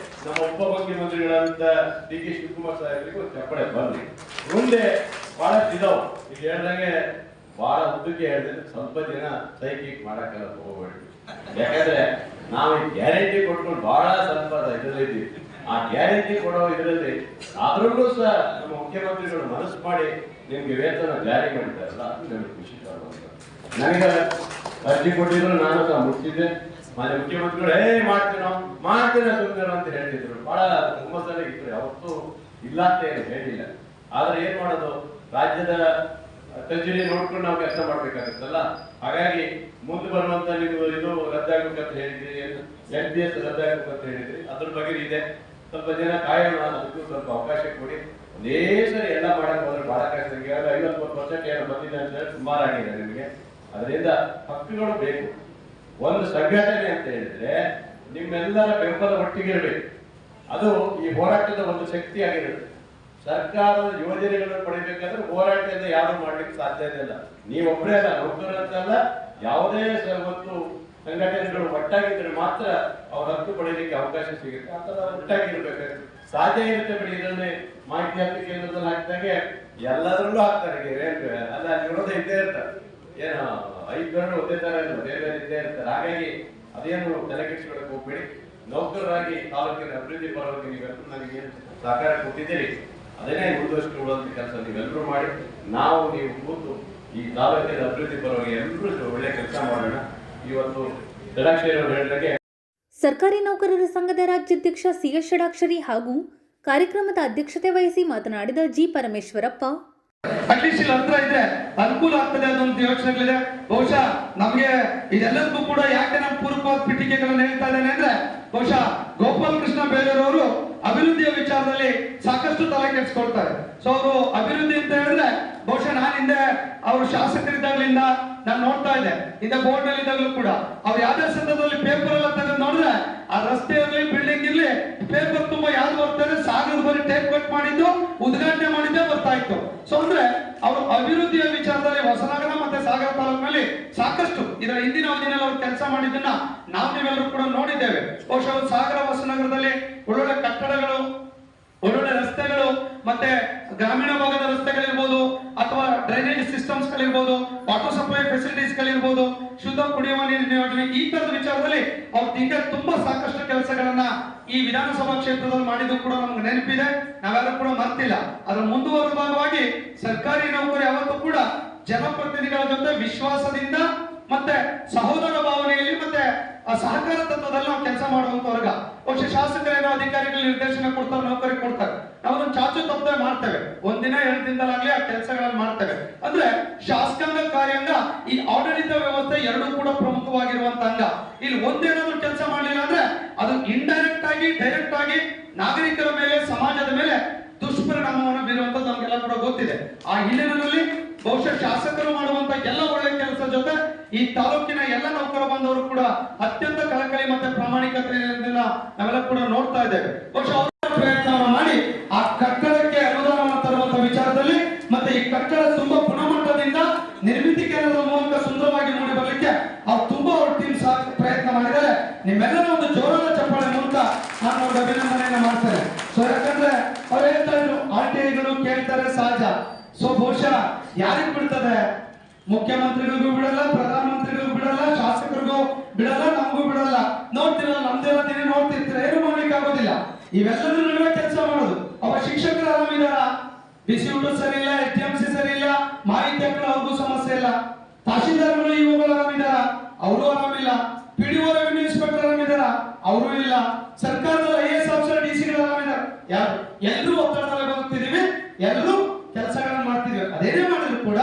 ನಮ್ಮ ಉಪಮುಖ್ಯಮಂತ್ರಿಗಳಾದಂತ DK ಶಿವಕುಮಾರ್ ಸಾಹೇಬರಿಗೂ ಚಪ್ಪಳೆ ಬರಲಿ. ಮುಂದೆ ಬಹಳಷ್ಟು ಇದಾವ. ಈಗ ಹೇಳ್ದಂಗೆ ಬಹಳ ಉದ್ದಕ್ಕೆ ಹೇಳಿದ್ರೆ ಸ್ವಲ್ಪ ದಿನ ಸೈಕಿಕ್ ಮಾಡಕ್ಕೆಲ್ಲ ಹೋಗ್ಬೇಡಿ. ಯಾಕಂದ್ರೆ ನಾವು ಗ್ಯಾರಂಟಿ ಕೊಟ್ಕೊಂಡು ಬಹಳ ಸ್ವಲ್ಪ ಇದರಲ್ಲಿದ್ದೀವಿ. ಆ ಗ್ಯಾರಂಟಿ ಕೊಡೋ ಇದರಲ್ಲಿ ಅದ್ರಲ್ಲೂ ಸಹ ನಮ್ಮ ಮುಖ್ಯಮಂತ್ರಿಗಳು ಮನಸ್ಸು ಮಾಡಿ ನಿಮ್ಗೆ ವೇತನ ಜಾರಿ ಮಾಡಿದ್ದಾರಲ್ಲ, ಅದು ನಮಗೆ ಖುಷಿ ಕಾಣುವಂತ. ನನಗೆ ಅರ್ಜಿ ಕೊಟ್ಟಿದ್ರು, ನಾನು ಸಹ ಮುಟ್ಟಿದ್ದೆ. ಮಾನ್ಯ ಮುಖ್ಯಮಂತ್ರಿಗಳು ಮಾಡ್ತೀನ ಸುಂದರ ಅಂತ ಹೇಳ್ತಿದ್ರು. ಬಹಳ ಹುಮ್ಮಸ್ಸಲ್ಲಿ ಇದ್ರು, ಯಾವತ್ತೂ ಇಲ್ಲ ಅಂತ ಏನು ಹೇಳಿಲ್ಲ. ಆದ್ರೆ ಏನ್ ಮಾಡೋದು, ರಾಜ್ಯದ ಖರ್ಚುಲಿ ನೋಡ್ಕೊಂಡು ನಾವು ಕೆಲಸ ಮಾಡ್ಬೇಕಾಗುತ್ತಲ್ಲ. ಹಾಗಾಗಿ ಮುಂದೆ ಬರುವಂತ ನೀವು ಇದು ರದ್ದಾಗಬೇಕಂತ ಹೇಳಿದ್ರಿ, NPS ರದ್ದಾಗಬೇಕಂತ ಹೇಳಿದ್ರಿ, ಅದ್ರ ಬಗ್ಗೆ ಇದೆ. ಸ್ವಲ್ಪ ಜನ ಕಾಯೋಣ, ಅದಕ್ಕೂ ಸ್ವಲ್ಪ ಅವಕಾಶ ಕೊಡಿ. ಒಂದೇ ಸರಿ ಎಲ್ಲ ಮಾಡಕ್ ಹೋದ್ರೆ ಬಹಳ ಕಷ್ಟ. 50% ಏನು ಬಂದಿದೆ ಅಂತ ಹೇಳಿ ಸುಮಾರಾಗಿದೆ ನಿಮಗೆ. ಅದರಿಂದ ಹಕ್ಕುಗಳು ಬೇಕು. ಒಂದು ಸಂಘಟನೆ ಅಂತ ಹೇಳಿದ್ರೆ ನಿಮ್ಮೆಲ್ಲರ ಬೆಂಬಲ ಒಟ್ಟಿಗೆ ಇರಬೇಕು. ಅದು ಈ ಹೋರಾಟದ ಒಂದು ಶಕ್ತಿ ಆಗಿರುತ್ತೆ. ಸರ್ಕಾರದ ಯೋಜನೆಗಳನ್ನು ಪಡಿಬೇಕಾದ್ರೆ ಹೋರಾಟದಿಂದ ಯಾರು ಮಾಡ್ಲಿಕ್ಕೆ ಸಾಧ್ಯ ಇಲ್ಲ. ನೀವೊಬ್ಬರೇ ಅಲ್ಲ, ನೌಕರರಲ್ಲ, ಯಾವುದೇ ಮತ್ತು ಸಂಘಟನೆಗಳು ಒಟ್ಟಾಗಿದ್ರೆ ಮಾತ್ರ ಅವ್ರ ಹಕ್ಕು ಪಡೆಯಲಿಕ್ಕೆ ಅವಕಾಶ ಸಿಗುತ್ತೆ. ಅಂತ ಒಟ್ಟಾಗಿರ್ಬೇಕಾದ್ರೆ ಸಾಧ್ಯ ಇರುತ್ತೆ ಬಿಡಿ. ಇದನ್ನೇ ಮಾಹಿತಿ ಹಕ್ಕು ಕೇಂದ್ರದಲ್ಲಿ ಹಾಕಿದಾಗೆ ಎಲ್ಲದರಲ್ಲೂ ಹಾಕ್ತಾರೆ. ಅಲ್ಲ, ವಿರೋಧ ಇದ್ದೇ ಇರ್ತಾರೆ. ಏನು 5 ಗಂಟೆ ಒಂದೇ ತರ ಇಲ್ಲ, ಬೇರೆ ಬೇರೆ ಇದ್ದೇ ಇರ್ತಾರೆ. ಹಾಗಾಗಿ ಅದೇನು ತಲೆಕೆಡಿಸ್ಕೊಳಕ್ ಹೋಗ್ಬೇಡಿ. ನೌಕರರಾಗಿ ತಾಲೂಕಿನ ಅಭಿವೃದ್ಧಿ ಪರವಾಗಿ ನೀವೆಲ್ಲರೂ ನನಗೆ ಸಹಕಾರ ಕೊಟ್ಟಿದ್ದೀರಿ, ಅದನ್ನೇ ಮುಂದುವರಿಸಿಕೊಳ್ಳುವಂತ ಕೆಲಸ ನೀವೆಲ್ಲರೂ ಮಾಡಿ, ನೀವು ಕೂತು ಈ ತಾಲೂಕಿನ ಅಭಿವೃದ್ಧಿ ಪರವಾಗಿ ಎಲ್ಲರೂ ಒಳ್ಳೆ ಕೆಲಸ ಮಾಡೋಣ. ಇವತ್ತು ಷಡಾಕ್ಷರಿ ಅವರು ಹೇಳಿದಾಗೆ ಸರ್ಕಾರಿ ನೌಕರರ ಸಂಘದ ರಾಜ್ಯಾಧ್ಯಕ್ಷ CS ಷಡಾಕ್ಷರಿ ಹಾಗೂ ಕಾರ್ಯಕ್ರಮದ ಅಧ್ಯಕ್ಷತೆ ವಹಿಸಿ ಮಾತನಾಡಿದ G ಪರಮೇಶ್ವರಪ್ಪ, ಅಟ್ಲೀಸ್ಟ್ ಇಲ್ಲಿ ಹತ್ರ ಇದ್ರೆ ಅನುಕೂಲ ಆಗ್ತದೆ ಅನ್ನೋದು ಯೋಚನೆಗಳಿದೆ. ಬಹುಶಃ ನಮ್ಗೆ ಇದೆಲ್ಲದಕ್ಕೂ ಕೂಡ ಯಾಕೆ ನಮ್ಮ ಪೂರ್ವವಾದ ಪೀಠಿಕೆಗಳನ್ನು ಹೇಳ್ತಾ ಇದ್ದೇನೆ ಅಂದ್ರೆ, ಬಹುಶಃ ಗೋಪಾಲ್ ಕೃಷ್ಣ ಬೇಲೂರವರು ಅಭಿವೃದ್ಧಿಯ ವಿಚಾರದಲ್ಲಿ ಸಾಕಷ್ಟು ತಲೆ ಕೆಡಿಸ್ಕೊಳ್ತಾರೆ. ಸೊ ಅವರು ಅಭಿವೃದ್ಧಿ ಅಂತ ಹೇಳಿದ್ರೆ, ಬಹುಶಃ ನಾನು ಹಿಂದೆ ಅವರು ಶಾಸಕರಿದ್ದಾಗಲಿಂದ ನಾನು ನೋಡ್ತಾ ಇದ್ದೆ, ಹಿಂದೆ ಬೋರ್ಡ್ ನಲ್ಲಿ ಇದ್ದಾಗಲೂ ಕೂಡ ಅವ್ರು ಯಾವ್ದೇ ಸಂದರ್ಭದಲ್ಲಿ ಪೇಪರ್ ಎಲ್ಲ ತೆಗೆದು ನೋಡಿದ್ರೆ ಆ ರಸ್ತೆ ಇರಲಿ, ಬಿಲ್ಡಿಂಗ್ ಇರ್ಲಿ, ಪೇಪರ್ ತುಂಬಾ ಯಾವ್ದು ಬರ್ತಾರೆ, ಸಾಗರದ ಬರೀ ಟೇಪ್ ಕಟ್ ಮಾಡಿದ್ದು, ಉದ್ಘಾಟನೆ ಮಾಡಿದ್ದೇ ಬರ್ತಾ ಇತ್ತು. ಸೊ ಅಂದ್ರೆ ಅವರು ಅಭಿವೃದ್ಧಿಯ ವಿಚಾರದಲ್ಲಿ ಹೊಸನಗರ ಮತ್ತೆ ಸಾಗರ ತಾಲೂಕಿನಲ್ಲಿ ಸಾಕಷ್ಟು ಇದರ ಹಿಂದಿನ ಅವಧಿಯಲ್ಲಿ ಅವರು ಕೆಲಸ ಮಾಡಿದ್ದನ್ನ ನೀವೆಲ್ಲರೂ ಕೂಡ ನೋಡಿದ್ದೇವೆ. ಬಹುಶಃ ಸಾಗರ ಹೊಸನಗರದಲ್ಲಿ ಒಳ್ಳೊಳ್ಳೆ ಕಟ್ಟಡಗಳು, ಒಳ್ಳೊಳ್ಳೆ ರಸ್ತೆಗಳು, ಮತ್ತೆ ಗ್ರಾಮೀಣ ಭಾಗದ ರಸ್ತೆಗಳಿರ್ಬೋದು, ಅಥವಾ ಡ್ರೈನೇಜ್ ಸಿಸ್ಟಮ್ಸ್ ಗಳಿರ್ಬೋದು, ವಾಟರ್ ಸಪ್ಲೈ ಫೆಸಿಲಿಟೀಸ್ ಗಳಿರ್ಬೋದು, ಶುದ್ಧ ಕುಡಿಯುವ ನೀರಿನ ಯೋಜನೆ, ಈ ತರದ ವಿಚಾರದಲ್ಲಿ ಅವ್ರು ಈಗ ತುಂಬಾ ಸಾಕಷ್ಟು ಕೆಲಸಗಳನ್ನ ಈ ವಿಧಾನಸಭಾ ಕ್ಷೇತ್ರದಲ್ಲಿ ಮಾಡಿದ್ದು ಕೂಡ ನಮ್ಗೆ ನೆನಪಿದೆ, ನಾವ್ಯಾರು ಕೂಡ ಮರ್ತಿಲ್ಲ. ಅದರ ಮುಂದುವರೆದ ಭಾಗವಾಗಿ ಸರ್ಕಾರಿ ನೌಕರಿ ಯಾವತ್ತೂ ಕೂಡ ಜನಪ್ರತಿನಿಧಿಗಳ ಜೊತೆ ವಿಶ್ವಾಸದಿಂದ ಮತ್ತೆ ಸಹೋದರ ಭಾವನೆಯಲ್ಲಿ ಮತ್ತೆ ಸಹಕಾರ ತತ್ವದಲ್ಲಿ ನಾವು ಕೆಲಸ ಮಾಡುವಂತ ವರ್ಗ. ಬಹುಶಃ ಶಾಸಕರೇನೋ ಅಧಿಕಾರಿಗಳು ನಿರ್ದೇಶನ ಕೊಡ್ತಾರೆ, ನೌಕರಿ ಕೊಡ್ತಾರೆ, ನಾವು ಚಾಚು ತಪ್ಪದೆ ಮಾಡ್ತೇವೆ, ಒಂದಿನ 2 ದಿನದಲ್ಲಾಗ್ಲಿ ಆ ಕೆಲಸಗಳನ್ನ ಮಾಡ್ತೇವೆ. ಅಂದ್ರೆ ಶಾಸಕಾಂಗ ಕಾರ್ಯಾಂಗ ಈ ಆಡಳಿತ ವ್ಯವಸ್ಥೆ ಎರಡೂ ಕೂಡ ಪ್ರಮುಖವಾಗಿರುವಂತ ಅಂಗ. ಇಲ್ಲಿ ಒಂದೇನಾದ್ರೂ ಕೆಲಸ ಮಾಡಲಿಲ್ಲ ಅಂದ್ರೆ ಅದು ಇಂಡೈರೆಕ್ಟ್ ಆಗಿ ಡೈರೆಕ್ಟ್ ಆಗಿ ನಾಗರಿಕರ ಮೇಲೆ, ಸಮಾಜದ ಮೇಲೆ ದುಷ್ಪರಿಣಾಮವನ್ನು ಬೀರುವಂತದ್ದು ನಮ್ಗೆಲ್ಲ ಕೂಡ ಗೊತ್ತಿದೆ. ಆ ಹಿನ್ನೆಲೆಯಲ್ಲಿ ಬಹುಶಃ ಶಾಸಕರು ಮಾಡುವಂತ ಎಲ್ಲ ಒಳ್ಳೆ ಕೆಲಸ ಜೊತೆ ಈ ತಾಲೂಕಿನ ಎಲ್ಲ ನೌಕರ ಬಂದವರು ಕೂಡ ಅತ್ಯಂತ ಕಳಕಳಿ ಮತ್ತೆ ಪ್ರಾಮಾಣಿಕತೆಯಿಂದ ನಾವೆಲ್ಲ ಕೂಡ ನೋಡ್ತಾ ಇದ್ದೇವೆ. ಬಹುಶಃ ಪ್ರಯತ್ನವನ್ನು ಮಾಡಿ ಆ ಕಟ್ಟಡಕ್ಕೆ ಅನುದಾನವನ್ನು ತರುವಂತ ವಿಚಾರದಲ್ಲಿ ಮತ್ತೆ ಈ ಕಟ್ಟಡ ತುಂಬಾ ಗುಣಮಟ್ಟದಿಂದ ನಿರ್ಮಿತಿ ಕೇಂದ್ರದ ಮೂಲಕ ಸುಂದರವಾಗಿ ಮೂಡಿ ಬರಲಿಕ್ಕೆ ಅವ್ರು ತುಂಬಾ ಅವ್ರ ಟೀಮ್ ಪ್ರಯತ್ನ ಮಾಡಿದ್ದಾರೆ. ನಿಮ್ಮೆಲ್ಲರ ಒಂದು ಜೋರಾದ ಚಪ್ಪಾಳೆ ಮೂಲಕ ನಾನು ಅವ್ರಿಗೆ ಅಭಿನಂದನೆಯನ್ನ ಮಾಡ್ತೇನೆ. ಸೊ ಯಾಕಂದ್ರೆ ಅವ್ರು ಹೇಳ್ತಾ ಇದ್ರು RTIಗಳು ಕೇಳ್ತಾರೆ ಸಹಜ. ಸೊ ಬಹುಶಃ ಯಾರಿಗೂ ಬಿಡ್ತದೆ, ಮುಖ್ಯಮಂತ್ರಿಗಳಿಗೂ ಬಿಡಲ್ಲ, ಪ್ರಧಾನಮಂತ್ರಿಗಳಿಗೂ ಬಿಡಲ್ಲ, ಶಾಸಕರಿಗೂ ಬಿಡಲ್ಲ, ನಮಗೂ ಬಿಡಲ್ಲ. ನೋಡ್ತಿರಲ್ಲ, ನಮ್ದೆಲ್ಲ ದಿನ ನೋಡ್ತಿರ್ತೀರ, ಏನು ಮಾಡ್ಲಿಕ್ಕೆ ಆಗೋದಿಲ್ಲ. ಇವೆಲ್ಲದರ ನಡುವೆ ಕೆಲಸ ಮಾಡೋದು. ಅವ ಶಿಕ್ಷಕರು ಆರಾಮಿದಾರ, ಬಿಸಿ ಊಟ ಸರಿ ಇಲ್ಲ, HMC ಸರಿ ಇಲ್ಲ, ಮಾಹಿತಿ ಹಕ್ಕಳು ಅವ್ರಿಗೂ ಸಮಸ್ಯೆ ಇಲ್ಲ, ತಹಶೀಲ್ದಾರ್ಗಳು ಇವುಗಳು ಆರಾಮಿದಾರ, ಅವರು ಆರಾಮಿಲ್ಲ, PDO ರೆವಿನ್ಯೂ ಇನ್ಸ್ಪೆಕ್ಟರ್ ಆರಾಮಿದಾರ, ಅವರು ಇಲ್ಲ, ಸರ್ಕಾರದ IAS ಆಫೀಸರ್ DC ಗಳು ಆರಾಮಿದಾರ. ಯಾರು ಎಲ್ಲರೂ ಒತ್ತಡದಲ್ಲಿ ಬದುಕ್ತಿದೀವಿ, ಎಲ್ಲರೂ ಕೆಲಸಗಳನ್ನು ಮಾಡ್ತಿದ್ವಿ. ಅದೇನೇ ಮಾಡಿದ್ರು ಕೂಡ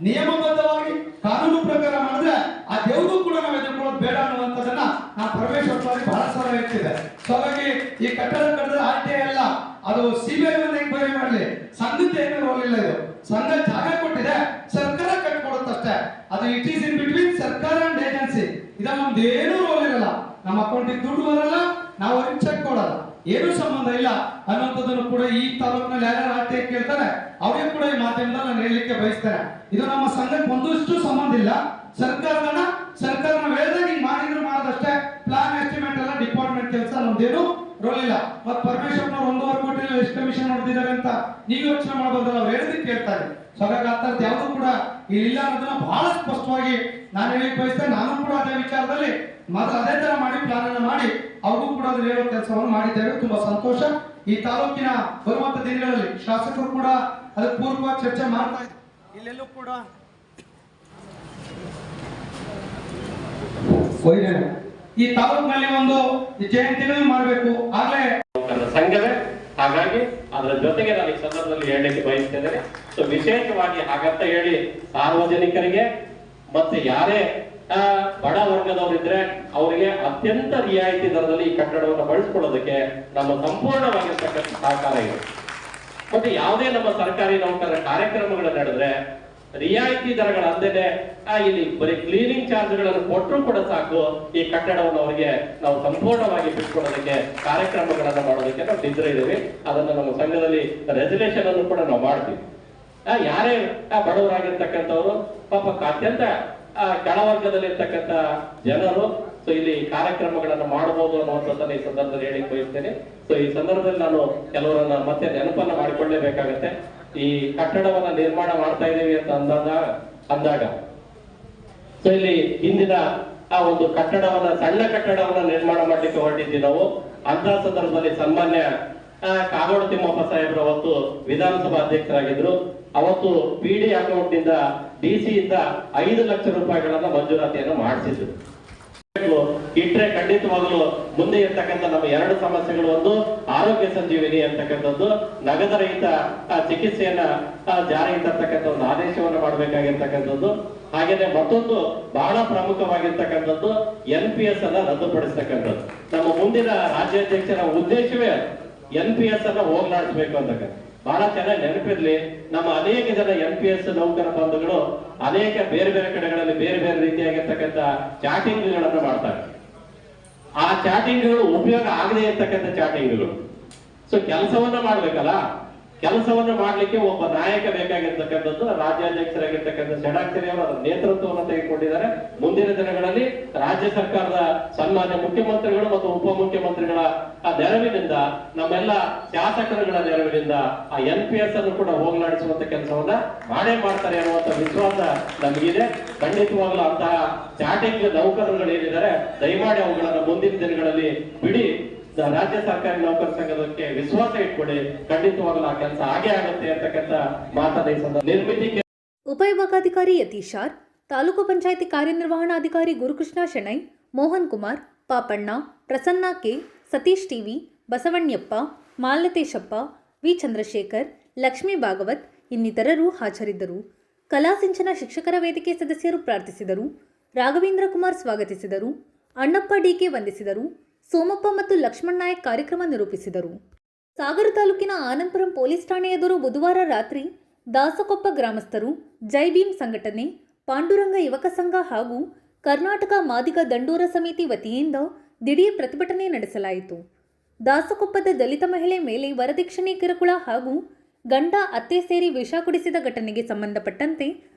ನಿಯಮಬದ್ಧವಾಗಿ ಕಾನೂನು ಪ್ರಕಾರ ಮಾಡಿದ್ರೆ ಆ ದೇವ್ರಿಗೂ ಕೂಡ ನಾವು ಎದುರ್ಕೊಳ್ಳೋದು ಬೇಡ ಅನ್ನುವಂಥದ್ದನ್ನ ನಾ ಪರಮೇಶ್ವರ್ ಬಹಳ ಸಲ ಹೇಳ್ತಿದ್ದೆ. ಸೊ ಹಾಗಾಗಿ ಈ ಕಟ್ಟಡ ಕಟ್ಟಿದ್ರೆ RTI ಅಲ್ಲ, ಅದು CBI ಒಂದು ಎಂಕ್ವೈರಿ ಮಾಡಲಿ, ಸಂಘಕ್ಕೆ ಏನು ರೋಲ್ ಇಲ್ಲ. ಇದು ಸಂಘ ಜಾಗ ಕೊಟ್ಟಿದೆ, ಸರ್ಕಾರ ಕಟ್ಕೊಡುತ್ತಷ್ಟೇ. ಅದು ಇಟ್ ಈಸ್ ಇನ್ ಬಿಟ್ವೀನ್ ಸರ್ಕಾರ ಅಂಡ್ ಏಜೆನ್ಸಿ. ಇದ್ರಲ್ಲಿ ನಮ್ದು ಏನೂ ರೋಲ್ ಇರಲ್ಲ, ನಮ್ಮ ಅಕೌಂಟಿಗೆ ದುಡ್ಡು ಬರಲ್ಲ, ನಾವು ಅವ್ರಿಗೆ ಚೆಕ್ ಕೊಡಲ್ಲ, ಏನೂ ಸಂಬಂಧ ಇಲ್ಲ ಅನ್ನುವಂಥದ್ದನ್ನು ಕೂಡ ಈ ತಾಲೂಕಿನಲ್ಲಿ ಯಾರ್ಯಾರು RTI ಕೇಳ್ತಾರೆ ಅವ್ರಿಗೆ ಕೂಡ ಈ ಮಾಧ್ಯಮದಲ್ಲಿ ನಾನು ಹೇಳಲಿಕ್ಕೆ ಬಯಸ್ತೇನೆ. ಇದು ನಮ್ಮ ಸಂಘಕ್ಕೆ ಒಂದಷ್ಟು ಸಂಬಂಧ ಇಲ್ಲ. ಸರ್ಕಾರನ ವೇಳೆದಾಗ ಹಿಂಗ್ ಮಾಡಿದ್ರು ಮಾಡೋದಷ್ಟೇ. ಪ್ಲಾನ್ ಎಸ್ಟಿಮೇಟ್ ಎಲ್ಲ ಡಿಪಾರ್ಟ್ಮೆಂಟ್ ಕೆಲಸ, ನಮ್ದೇನು ರೋಲ್ ಇಲ್ಲ. ಮತ್ತೆ ಪರಮೇಶ್ವರ್ನವ್ರು 1.5 ಕೋಟಿ ಎಷ್ಟು ಕಮಿಷನ್ ಹೊಡೆದಿದ್ದಾರೆ ಅಂತ ನೀವು ಯೋಚನೆ ಮಾಡಬಹುದಲ್ಲ, ಅವ್ರು ಹೇಳಿದಕ್ಕೆ ಕೇಳ್ತಾರೆ. ಸೊ ಹಾಗಾಗಿ ಆ ಥರದ್ದು ಯಾವುದು ಕೂಡ ಇಲ್ಲ ಅನ್ನೋದನ್ನ ಬಹಳ ಸ್ಪಷ್ಟವಾಗಿ ನಾನು ಹೇಳಿಕ್ ಬಯಸ್ತೇನೆ. ನಾನು ಕೂಡ ಅದೇ ವಿಚಾರದಲ್ಲಿ ಮಾತ್ರ ಅದೇ ತರ ಮಾಡಿ ಪ್ಲಾನ್ ಅನ್ನ ಮಾಡಿ ಅವ್ರಿಗೂ ಕೂಡ ಅದನ್ನ ಹೇಳೋ ಕೆಲಸವನ್ನು ಮಾಡಿದ್ದೇವೆ. ತುಂಬಾ ಸಂತೋಷ. ಈ ತಾಲೂಕಿನ ಬರುವಂತ ದಿನಗಳಲ್ಲಿ ಶಾಸಕರು ಕೂಡ ಅದಕ್ಕೆ ಪೂರ್ವಕವಾಗಿ ಚರ್ಚೆ ಮಾಡ್ತಾ ಇದ್ದಾರೆ. ಇಲ್ಲೆಲ್ಲೂ ಕೂಡ ಈ ತಾಲೂಕಿನಲ್ಲಿ ಒಂದು ಜಯಂತಿಗಳನ್ನು ಮಾಡಬೇಕು. ಆಗ್ಲೇ ಸಂಘವೇ, ಹಾಗಾಗಿ ಅದರ ಜೊತೆಗೆ ನಾನು ಈ ಸಂದರ್ಭದಲ್ಲಿ ಹೇಳಲಿಕ್ಕೆ ಬಯಸ್ತೇನೆ. ಸೊ ವಿಶೇಷವಾಗಿ ಹಾಗಂತ ಹೇಳಿ ಸಾರ್ವಜನಿಕರಿಗೆ ಮತ್ತೆ ಯಾರೇ ಬಡ ವರ್ಗದವರಿದ್ರೆ ಅವರಿಗೆ ಅತ್ಯಂತ ರಿಯಾಯಿತಿ ದರದಲ್ಲಿ ಈ ಕಟ್ಟಡವನ್ನು ಬಳಸ್ಕೊಳ್ಳೋದಕ್ಕೆ ನಮ್ಮ ಸಂಪೂರ್ಣವಾಗಿರ್ತಕ್ಕಂಥ ಸಹಕಾರ ಇದೆ. ಮತ್ತೆ ಯಾವುದೇ ನಮ್ಮ ಸರ್ಕಾರಿ ನೌಕರರ ಕಾರ್ಯಕ್ರಮಗಳು ನಡೆದ್ರೆ ರಿಯಾಯಿತಿ ದರಗಳಲ್ಲದೆ ಇಲ್ಲಿ ಬರೀ ಕ್ಲೀನಿಂಗ್ ಚಾರ್ಜ್ಗಳನ್ನು ಕೊಟ್ಟರು ಕೂಡ ಸಾಕು, ಈ ಕಟ್ಟಡವನ್ನು ಅವರಿಗೆ ನಾವು ಸಂಪೂರ್ಣವಾಗಿ ಬಿಟ್ಕೊಡೋದಕ್ಕೆ ಕಾರ್ಯಕ್ರಮಗಳನ್ನು ಮಾಡೋದಕ್ಕೆ ನಾವು ಸಿದ್ಧ ಇದ್ದೀವಿ. ಅದನ್ನು ನಮ್ಮ ಸಂಘದಲ್ಲಿ ರೆಸಲ್ಯೂಷನ್ ಅನ್ನು ಕೂಡ ನಾವು ಮಾಡ್ತೀವಿ. ಯಾರೇ ಬಡವರಾಗಿರ್ತಕ್ಕಂಥವ್ರು ಪಾಪ ಅತ್ಯಂತ ಕೆಳವರ್ಗದಲ್ಲಿರ್ತಕ್ಕಂಥ ಜನರು ಸೊ ಇಲ್ಲಿ ಕಾರ್ಯಕ್ರಮಗಳನ್ನು ಮಾಡಬಹುದು ಅನ್ನುವಂಥದ್ದನ್ನ ಈ ಸಂದರ್ಭದಲ್ಲಿ ಹೇಳಿಕ್ ಬಯಸ್ತೇನೆ. ಸೊ ಈ ಸಂದರ್ಭದಲ್ಲಿ ನಾನು ಕೆಲವರನ್ನ ಮತ್ತೆ ನೆನಪನ್ನ ಮಾಡಿಕೊಳ್ಳೇಬೇಕಾಗತ್ತೆ. ಈ ಕಟ್ಟಡವನ್ನ ನಿರ್ಮಾಣ ಮಾಡ್ತಾ ಇದ್ದೀವಿ ಅಂತ ಅಂದಾಗ ಸೊ ಇಲ್ಲಿ ಹಿಂದಿನ ಒಂದು ಕಟ್ಟಡವನ್ನ ಸಣ್ಣ ಕಟ್ಟಡವನ್ನ ನಿರ್ಮಾಣ ಮಾಡ್ಲಿಕ್ಕೆ ಹೊರಟಿದ್ವಿ ನಾವು. ಅಂತ ಸಂದರ್ಭದಲ್ಲಿ ಸನ್ಮಾನ್ಯ ಕಾಗೋಡು ತಿಮ್ಮಪ್ಪ ಸಾಹೇಬ್ರು ಅವತ್ತು ವಿಧಾನಸಭಾ ಅಧ್ಯಕ್ಷರಾಗಿದ್ರು. ಅವತ್ತು PD ಅಕೌಂಟ್ ನಿಂದ DC ಇಂದ 5 ಲಕ್ಷ ರೂಪಾಯಿಗಳನ್ನ ಮಂಜೂರಾತಿಯನ್ನು ಮಾಡಿಸಿದ್ರು. ಇಟ್ರೆ ಖಂಡಿತವಾಗಲು ಮುಂದೆ ಇರ್ತಕ್ಕಂಥ ನಮ್ಮ 2 ಸಮಸ್ಯೆಗಳು, ಒಂದು ಆರೋಗ್ಯ ಸಂಜೀವಿನಿ ಅಂತಕ್ಕಂಥದ್ದು, ನಗದರಹಿತ ಚಿಕಿತ್ಸೆಯನ್ನ ಜಾರಿಗೆ ತರ್ತಕ್ಕಂಥ ಒಂದು ಆದೇಶವನ್ನು ಮಾಡಬೇಕಾಗಿರ್ತಕ್ಕಂಥದ್ದು. ಹಾಗೇನೆ ಮತ್ತೊಂದು ಬಹಳ ಪ್ರಮುಖವಾಗಿರ್ತಕ್ಕಂಥದ್ದು NPS ಅನ್ನ ರದ್ದುಪಡಿಸ್ತಕ್ಕಂಥದ್ದು. ನಮ್ಮ ಮುಂದಿನ ರಾಜ್ಯಾಧ್ಯಕ್ಷರ ಉದ್ದೇಶವೇ NPS ಅನ್ನ ಹೋಗ್ಲಾಡಿಸ್ಬೇಕು ಅಂತಕ್ಕಂಥ. ಬಹಳ ಚೆನ್ನಾಗಿ ನೆನಪಿರ್ಲಿ, ನಮ್ಮ ಅನೇಕ ಜನ NPS ನೌಕರ ಬಂಧುಗಳು ಅನೇಕ ಬೇರೆ ಬೇರೆ ಕಡೆಗಳಲ್ಲಿ ಬೇರೆ ಬೇರೆ ರೀತಿಯಾಗಿರ್ತಕ್ಕಂಥ ಚಾಟಿಂಗ್ಗಳನ್ನು ಮಾಡ್ತಾರೆ. ಆ ಚಾಟಿಂಗ್ಗಳು ಉಪಯೋಗ ಆಗದೆ ಇರ್ತಕ್ಕಂಥ ಚಾಟಿಂಗ್ಗಳು. ಸೊ ಕೆಲಸವನ್ನ ಮಾಡ್ಬೇಕಲ್ಲ, ಕೆಲಸವನ್ನ ಮಾಡ್ಲಿಕ್ಕೆ ಒಬ್ಬ ನಾಯಕ ಬೇಕಾಗಿರ್ತಕ್ಕಂಥದ್ದು. ರಾಜ್ಯಾಧ್ಯಕ್ಷರಾಗಿರ್ತಕ್ಕಂಥ ಷಡಾಕ್ಷರಿ ಅವರು ಅದರ ನೇತೃತ್ವವನ್ನು ತೆಗೆದುಕೊಂಡಿದ್ದಾರೆ. ಮುಂದಿನ ದಿನಗಳಲ್ಲಿ ರಾಜ್ಯ ಸರ್ಕಾರದ ಸನ್ಮಾನ್ಯ ಮುಖ್ಯಮಂತ್ರಿಗಳು ಮತ್ತು ಉಪಮುಖ್ಯಮಂತ್ರಿಗಳ ನೆರವಿನಿಂದ, ನಮ್ಮೆಲ್ಲ ಶಾಸಕರುಗಳ ನೆರವಿನಿಂದ ಆ NPS ಅನ್ನು ಕೂಡ ಹೋಗಲಾಡಿಸುವಂತ ಕೆಲಸವನ್ನ ಮಾಡೇ ಮಾಡ್ತಾರೆ ಅನ್ನುವಂತ ವಿಶ್ವಾಸ ನಮಗಿದೆ. ಖಂಡಿತವಾಗ್ಲೂ ಅಂತಹ ಚಾಟಿಂಗ್ ನೌಕರರುಗಳೇನಿದ್ದಾರೆ ದಯಮಾಡಿ ಅವುಗಳನ್ನು ಮುಂದಿನ ದಿನಗಳಲ್ಲಿ ಬಿಡಿ. ರಾಜ್ಯ ಸರ್ಕಾರಿ ನೌಕರ ಸಂಘದಕ್ಕೆ ವಿಶ್ವಾಸ ಇಟ್ಕೊಡಿ, ಖಂಡಿತವಾಗಲೂ ಆ ಕೆಲಸ ಹಾಗೆ ಆಗುತ್ತೆ ಅಂತಕ್ಕಂಥ ಮಾತನ್ನ ನಿರ್ಮಿತಿ. ಉಪವಿಭಾಗಾಧಿಕಾರಿ ಯತೀಶಾರ್, ತಾಲೂಕು ಪಂಚಾಯಿತಿ ಕಾರ್ಯನಿರ್ವಹಣಾಧಿಕಾರಿ Gurukrishna Shenoy, Mohan Kumar, Papanna, Prasanna K, Satish TV, Basavanyappa, Malateshappa, V Chandrashekar, Lakshmi Bhagavat ಇನ್ನಿತರರು ಹಾಜರಿದ್ದರು. ಕಲಾಸಿಂಚನ ಶಿಕ್ಷಕರ ವೇದಿಕೆ ಸದಸ್ಯರು ಪ್ರಾರ್ಥಿಸಿದರು. ರಾಘವೇಂದ್ರ ಕುಮಾರ್ ಸ್ವಾಗತಿಸಿದರು. ಅಣ್ಣಪ್ಪ ಡಿಕೆ ವಂದಿಸಿದರು. ಸೋಮಪ್ಪ ಮತ್ತು ಲಕ್ಷ್ಮಣ್ ನಾಯಕ್ ಕಾರ್ಯಕ್ರಮ ನಿರೂಪಿಸಿದರು. ಸಾಗರ ತಾಲೂಕಿನ ಆನಂದಪುರಂ ಪೊಲೀಸ್ ಠಾಣೆ ಎದುರು ಬುಧವಾರ ರಾತ್ರಿ ದಾಸಕೊಪ್ಪ ಗ್ರಾಮಸ್ಥರು, ಜೈ ಭೀಮ್ ಸಂಘಟನೆ, ಪಾಂಡುರಂಗ ಯುವಕ ಸಂಘ ಹಾಗೂ ಕರ್ನಾಟಕ ಮಾದಿಗ ದಂಡೋರ ಸಮಿತಿ ವತಿಯಿಂದ ದಿಢೀರ್ ಪ್ರತಿಭಟನೆ ನಡೆಸಲಾಯಿತು. ದಾಸಕೊಪ್ಪದ ದಲಿತ ಮಹಿಳೆ ಮೇಲೆ ವರದಕ್ಷಿಣೆ ಕಿರುಕುಳ ಹಾಗೂ ಗಂಡ ಅತ್ತೆ ಸೇರಿ ವಿಷ ಕುಡಿಸಿದ ಘಟನೆಗೆ ಸಂಬಂಧಪಟ್ಟಂತೆ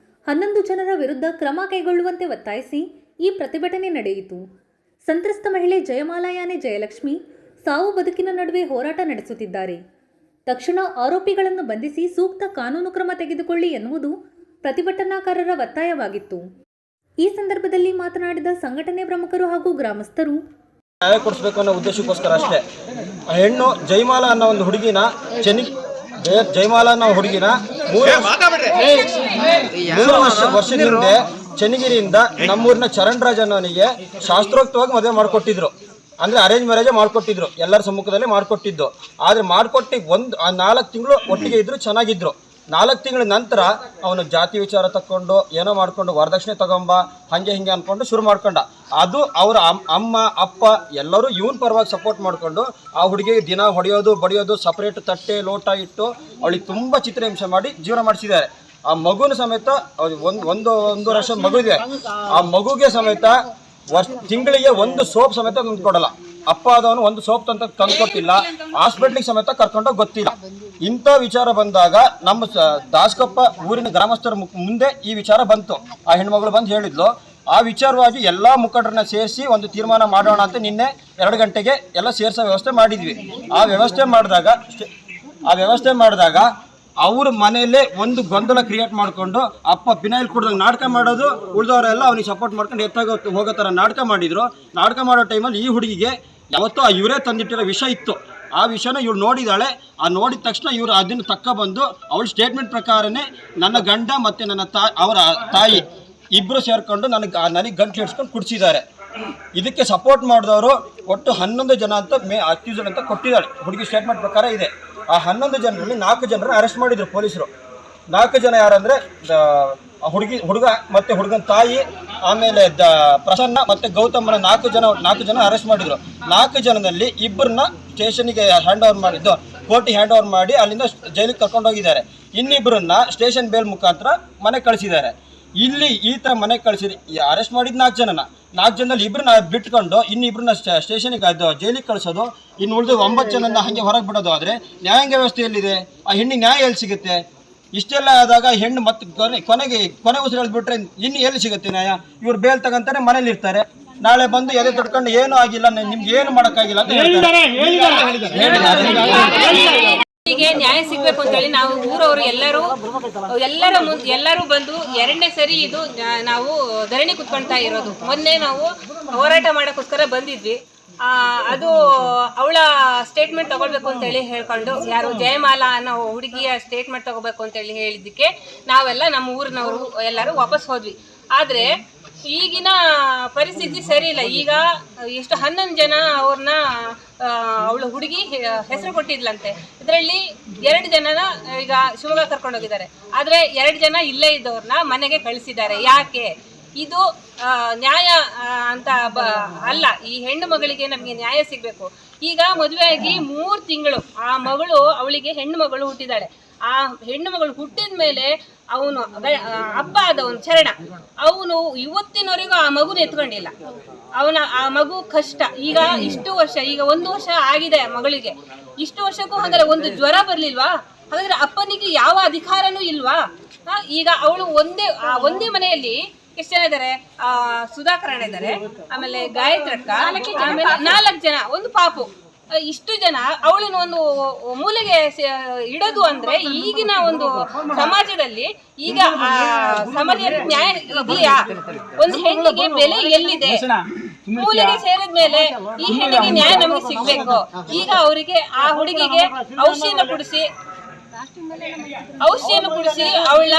11 ಜನರ ವಿರುದ್ಧ ಕ್ರಮ ಕೈಗೊಳ್ಳುವಂತೆ ಒತ್ತಾಯಿಸಿ ಈ ಪ್ರತಿಭಟನೆ ನಡೆಯಿತು. ಸಂತ್ರಸ್ತ ಮಹಿಳೆ ಜಯಮಾಲಾಯಾನೆ ಜಯಲಕ್ಷ್ಮಿ ಸಾವು ಬದುಕಿನ ನಡುವೆ ಹೋರಾಟ ನಡೆಸುತ್ತಿದ್ದಾರೆ. ತಕ್ಷಣ ಆರೋಪಿಗಳನ್ನು ಬಂಧಿಸಿ ಸೂಕ್ತ ಕಾನೂನು ಕ್ರಮ ತೆಗೆದುಕೊಳ್ಳಿ ಎನ್ನುವುದು ಪ್ರತಿಭಟನಾಕಾರರ ಒತ್ತಾಯವಾಗಿತ್ತು. ಈ ಸಂದರ್ಭದಲ್ಲಿ ಮಾತನಾಡಿದ ಸಂಘಟನೆ ಪ್ರಮುಖರು ಹಾಗೂ ಗ್ರಾಮಸ್ಥರು, ನ್ಯಾಯ ಕೊಡಿಸ್ಬೇಕು ಅನ್ನೋ ಉದ್ದೇಶಕ್ಕೋಸ್ಕರ ಅಷ್ಟೇ. ಹೆಣ್ಣು ಜಯಮಾಲಾ ಅನ್ನೋ ಒಂದು ಹುಡುಗಿನ ಜಯಮಾಲಾ ಅನ್ನೋ ಹುಡುಗಿನ 3 ವರ್ಷದ ಹಿಂದೆ ಚನ್ನಗಿರಿಯಿಂದ ನಮ್ಮೂರಿನ ಚರಣ್ ರಾಜ್ ಅನ್ನೋನಿಗೆ ಶಾಸ್ತ್ರೋಕ್ತವಾಗಿ ಮದುವೆ ಮಾಡಿಕೊಟ್ಟಿದ್ರು. ಅಂದರೆ ಅರೇಂಜ್ ಮ್ಯಾರೇಜ್ ಮಾಡಿಕೊಟ್ಟಿದ್ರು, ಎಲ್ಲರ ಸಮ್ಮುಖದಲ್ಲಿ ಮಾಡಿಕೊಟ್ಟಿದ್ದು. ಆದರೆ ಮಾಡಿಕೊಟ್ಟು 4 ತಿಂಗಳು ಒಟ್ಟಿಗೆ ಇದ್ರು, ಚೆನ್ನಾಗಿದ್ರು. 4 ತಿಂಗಳ ನಂತರ ಅವನು ಜಾತಿ ವಿಚಾರ ತಕ್ಕೊಂಡು ಏನೋ ಮಾಡ್ಕೊಂಡು ವರದಕ್ಷಿಣೆ ತಗೊಂಬ ಹಾಗೆ ಹಿಂಗೆ ಅಂದ್ಕೊಂಡು ಶುರು ಮಾಡ್ಕೊಂಡ. ಅದು ಅವರ ಅಮ್ಮ ಅಪ್ಪ ಎಲ್ಲರೂ ಇವನ್ ಪರವಾಗಿ ಸಪೋರ್ಟ್ ಮಾಡಿಕೊಂಡು ಆ ಹುಡುಗಿಗೆ ದಿನ ಹೊಡೆಯೋದು ಬಡಿಯೋದು, ಸಪ್ರೇಟ್ ತಟ್ಟೆ ಲೋಟ ಇಟ್ಟು ಅವಳಿಗೆ ತುಂಬ ಚಿತ್ರಹಿಂಸೆ ಮಾಡಿ ಜೀವನ ಮಾಡಿಸಿದ್ದಾರೆ. ಆ ಮಗುನ ಸಮೇತ ಒಂದು ವರ್ಷದ ಮಗು ಇದೆ. ಆ ಮಗುಗೆ ಸಮೇತ ತಿಂಗಳಿಗೆ 1 ಸೋಪ್ ಸಮೇತ ತಂದು ಕೊಡಲ್ಲ. ಅಪ್ಪ ಆದವನು 1 ಸೋಪ್ ತಂದು ಕೊಟ್ಟಿಲ್ಲ, ಹಾಸ್ಪಿಟ್ಲಿಗೆ ಸಮೇತ ಕರ್ಕೊಂಡೋಗಿ ಗೊತ್ತಿಲ್ಲ. ಇಂಥ ವಿಚಾರ ಬಂದಾಗ ನಮ್ಮ ದಾಸಕೊಪ್ಪ ಊರಿನ ಗ್ರಾಮಸ್ಥರ ಮುಂದೆ ಈ ವಿಚಾರ ಬಂತು. ಆ ಹೆಣ್ಮಗಳು ಬಂದು ಹೇಳಿದ್ಲು. ಆ ವಿಚಾರವಾಗಿ ಎಲ್ಲ ಮುಖಂಡರನ್ನ ಸೇರಿಸಿ ಒಂದು ತೀರ್ಮಾನ ಮಾಡೋಣ ಅಂತ ನಿನ್ನೆ 2 ಗಂಟೆಗೆ ಎಲ್ಲ ಸೇರಿಸೋ ವ್ಯವಸ್ಥೆ ಮಾಡಿದ್ವಿ. ಆ ವ್ಯವಸ್ಥೆ ಮಾಡಿದಾಗ ಅವ್ರ ಮನೆಯಲ್ಲೇ ಒಂದು ಗೊಂದಲ ಕ್ರಿಯೇಟ್ ಮಾಡಿಕೊಂಡು ಅಪ್ಪ ಪಿನೈಲ್ ಕುಡ್ದಂಗೆ ನಾಟಕ ಮಾಡೋದು, ಉಳಿದವರೆಲ್ಲ ಅವ್ನಿಗೆ ಸಪೋರ್ಟ್ ಮಾಡ್ಕೊಂಡು ಹೋಗೋ ಥರ ನಾಟಕ ಮಾಡಿದ್ರು. ನಾಟಕ ಮಾಡೋ ಟೈಮಲ್ಲಿ ಈ ಹುಡುಗಿಗೆ ಯಾವತ್ತೂ ಇವರೇ ತಂದಿಟ್ಟಿರೋ ವಿಷ ಇತ್ತು. ಆ ವಿಷಯನ ಇವಳು ನೋಡಿದಾಳೆ. ಆ ನೋಡಿದ ತಕ್ಷಣ ಇವರು ಅದನ್ನು ತಕ್ಕೊಬಂದು ಅವಳ ಸ್ಟೇಟ್ಮೆಂಟ್ ಪ್ರಕಾರನೇ ನನ್ನ ಗಂಡ ಮತ್ತು ನನ್ನ ಅವರ ತಾಯಿ ಇಬ್ಬರು ಸೇರಿಕೊಂಡು ನನಗೆ ಗಂಟು ಹಿಡ್ಸ್ಕೊಂಡು ಕುಡಿಸಿದ್ದಾರೆ. ಇದಕ್ಕೆ ಸಪೋರ್ಟ್ ಮಾಡಿದವರು ಒಟ್ಟು 11 ಜನ ಅಂತ ಅಕ್ಯೂಸ್ಡ್ ಅಂತ ಕೊಟ್ಟಿದ್ದಾಳೆ. ಹುಡುಗಿ ಸ್ಟೇಟ್ಮೆಂಟ್ ಪ್ರಕಾರ ಇದೆ. ಆ 11 ಜನರಲ್ಲಿ 4 ಜನರನ್ನ ಅರೆಸ್ಟ್ ಮಾಡಿದ್ರು ಪೊಲೀಸರು. 4 ಜನ ಯಾರಂದ್ರೆ ಹುಡುಗ ಮತ್ತೆ ಹುಡುಗನ ತಾಯಿ, ಆಮೇಲೆ ಪ್ರಸನ್ನ ಮತ್ತೆ ಗೌತಮನ 4 ಜನ ಅರೆಸ್ಟ್ ಮಾಡಿದ್ರು. 4 ಜನದಲ್ಲಿ ಇಬ್ಬರನ್ನ ಸ್ಟೇಷನ್ಗೆ ಹ್ಯಾಂಡ್ ಓವರ್ ಮಾಡಿದ್ದು, ಕೋರ್ಟಿಗೆ ಹ್ಯಾಂಡ್ ಓವರ್ ಮಾಡಿ ಅಲ್ಲಿಂದ ಜೈಲಿಗೆ ಕರ್ಕೊಂಡೋಗಿದ್ದಾರೆ. ಇನ್ನಿಬ್ಬರನ್ನ ಸ್ಟೇಷನ್ ಬೇಲ್ ಮುಖಾಂತರ ಮನೆ ಕಳಿಸಿದ್ದಾರೆ. ಇಲ್ಲಿ ಈ ಥರ ಮನೆ ಕಳಿಸಿರಿ, ಅರೆಸ್ಟ್ ಮಾಡಿದ 4 ಜನದಲ್ಲಿ ಇಬ್ಬರನ್ನ ಬಿಟ್ಕೊಂಡು ಇನ್ನಿಬ್ಬರನ್ನ ಸ್ಟೇಷನ್ಗೆ ಜೈಲಿಗೆ ಕಳಿಸೋದು, ಇನ್ನು ಉಳಿದು 9 ಜನನ್ನ ಹಾಗೆ ಹೊರಗೆ ಬಿಡೋದು. ಆದರೆ ನ್ಯಾಯಾಂಗ ವ್ಯವಸ್ಥೆ ಎಲ್ಲಿದೆ? ಆ ಹೆಣ್ಣಿಗೆ ನ್ಯಾಯ ಎಲ್ಲಿ ಸಿಗುತ್ತೆ? ಇಷ್ಟೆಲ್ಲ ಆದಾಗ ಹೆಣ್ಣು ಮತ್ತೆ ಕೊನೆ ಉಸಿರು ಎಳೆದ್ಬಿಟ್ರೆ ಇನ್ನು ಎಲ್ಲಿ ಸಿಗುತ್ತೆ ನ್ಯಾಯ? ಇವ್ರು ಬೇಲ್ ತಗೊಂತಾರೆ, ಮನೇಲಿ ಇರ್ತಾರೆ, ನಾಳೆ ಬಂದು ಎದೆ ತೊಡ್ಕೊಂಡು ಏನೂ ಆಗಿಲ್ಲ, ನಿಮ್ಗೆ ಏನು ಮಾಡೋಕ್ಕಾಗಿಲ್ಲ ಅಂತ ಹೇಳ್ತಾರೆ. ನ್ಯಾಯ ಸಿಗ್ಬೇಕು ಅಂತ ಹೇಳಿ ನಾವು ಊರವರು ಎಲ್ಲರೂ ಬಂದು 2ನೇ ಸರಿ ಇದು ನಾವು ಧರಣಿ ಕುತ್ಕೊಳ್ತಾ ಇರೋದು. ಮೊನ್ನೆ ನಾವು ಹೋರಾಟ ಮಾಡೋಕ್ಕೋಸ್ಕರ ಬಂದಿದ್ವಿ. ಅದು ಅವಳ ಸ್ಟೇಟ್ಮೆಂಟ್ ತಗೊಳ್ಬೇಕು ಅಂತ ಹೇಳಿ ಹೇಳ್ಕೊಂಡು, ಯಾರು ಜಯಮಾಲಾ ಅನ್ನೋ ಹುಡುಗಿಯ ಸ್ಟೇಟ್ಮೆಂಟ್ ತಗೋಬೇಕು ಅಂತ ಹೇಳಿ ಹೇಳಿದ್ದಕ್ಕೆ ನಾವೆಲ್ಲ ನಮ್ಮ ಊರಿನವರು ಎಲ್ಲರೂ ವಾಪಸ್ ಹೋದ್ವಿ. ಆದರೆ ಈಗಿನ ಪರಿಸ್ಥಿತಿ ಸರಿ ಇಲ್ಲ. ಈಗ ಎಷ್ಟು 11 ಜನ ಅವ್ರನ್ನ ಅವಳು ಹುಡುಗಿ ಹೆಸರು ಕೊಟ್ಟಿದ್ಲಂತೆ. ಇದರಲ್ಲಿ 2 ಜನನ ಈಗ ಶಿವಮೊಗ್ಗ ಕರ್ಕೊಂಡೋಗಿದ್ದಾರೆ. ಆದರೆ 2 ಜನ ಇಲ್ಲೇ ಇದ್ದವ್ರನ್ನ ಮನೆಗೆ ಕಳಿಸಿದ್ದಾರೆ. ಯಾಕೆ? ಇದು ನ್ಯಾಯ ಅಂತ ಅಲ್ಲ. ಈ ಹೆಣ್ಣು ಮಗಳಿಗೆ ನಮಗೆ ನ್ಯಾಯ ಸಿಗಬೇಕು. ಈಗ ಮದುವೆಯಾಗಿ 3 ತಿಂಗಳು ಆ ಮಗಳು, ಅವಳಿಗೆ ಹೆಣ್ಣು ಮಗಳು ಹುಟ್ಟಿದ್ದಾಳೆ. ಆ ಹೆಣ್ಣು ಮಗಳು ಹುಟ್ಟಿದ ಮೇಲೆ ಅವನು ಅಪ್ಪ ಆದವನು ಚರಣ, ಅವನು ಇವತ್ತಿನವರೆಗೂ ಆ ಮಗುನ ಎತ್ಕೊಂಡಿಲ್ಲ. ಆ ಮಗು ಕಷ್ಟ. ಈಗ ಇಷ್ಟು ವರ್ಷ, ಈಗ 1 ವರ್ಷ ಆಗಿದೆ ಮಗಳಿಗೆ. ಇಷ್ಟು ವರ್ಷಕ್ಕೂ ಹಾಗಾದ್ರೆ ಒಂದು ಜ್ವರ ಬರ್ಲಿಲ್ವಾ? ಹಾಗಾದ್ರೆ ಅಪ್ಪನಿಗೆ ಯಾವ ಅಧಿಕಾರನೂ ಇಲ್ವಾ? ಈಗ ಅವಳು ಒಂದೇ ಮನೆಯಲ್ಲಿ ಎಷ್ಟು ಜನ ಇದ್ದಾರೆ? ಸುಧಾಕರಣ ಇದ್ದಾರೆ, ಆಮೇಲೆ ಗಾಯತ್ರಕ್ಕ, ಆಮೇಲೆ 4 ಜನ, ಒಂದು ಪಾಪು. ಇಷ್ಟು ಜನ ಅವಳನ್ನ ಒಂದು ಮೂಲೆಗೆ ಇಡೋದು ಅಂದ್ರೆ ಈಗಿನ ಒಂದು ಸಮಾಜದಲ್ಲಿ ಈಗ ಸಮಾಜ ನ್ಯಾಯ ಇದೆಯಾ? ಒಂದು ಹೆಣ್ಣಿಗೆ ಬೆಲೆ ಎಲ್ಲಿದೆ? ಮೂಲೆಗೆ ಸೇರಿದ ಮೇಲೆ ಈ ಹೆಣ್ಣಿಗೆ ನ್ಯಾಯ ನಮಗೆ ಸಿಗ್ಬೇಕು. ಈಗ ಅವರಿಗೆ ಆ ಹುಡುಗಿಗೆ ಔಷಧಿಯನ್ನು ಕುಡಿಸಿ ಅವಳ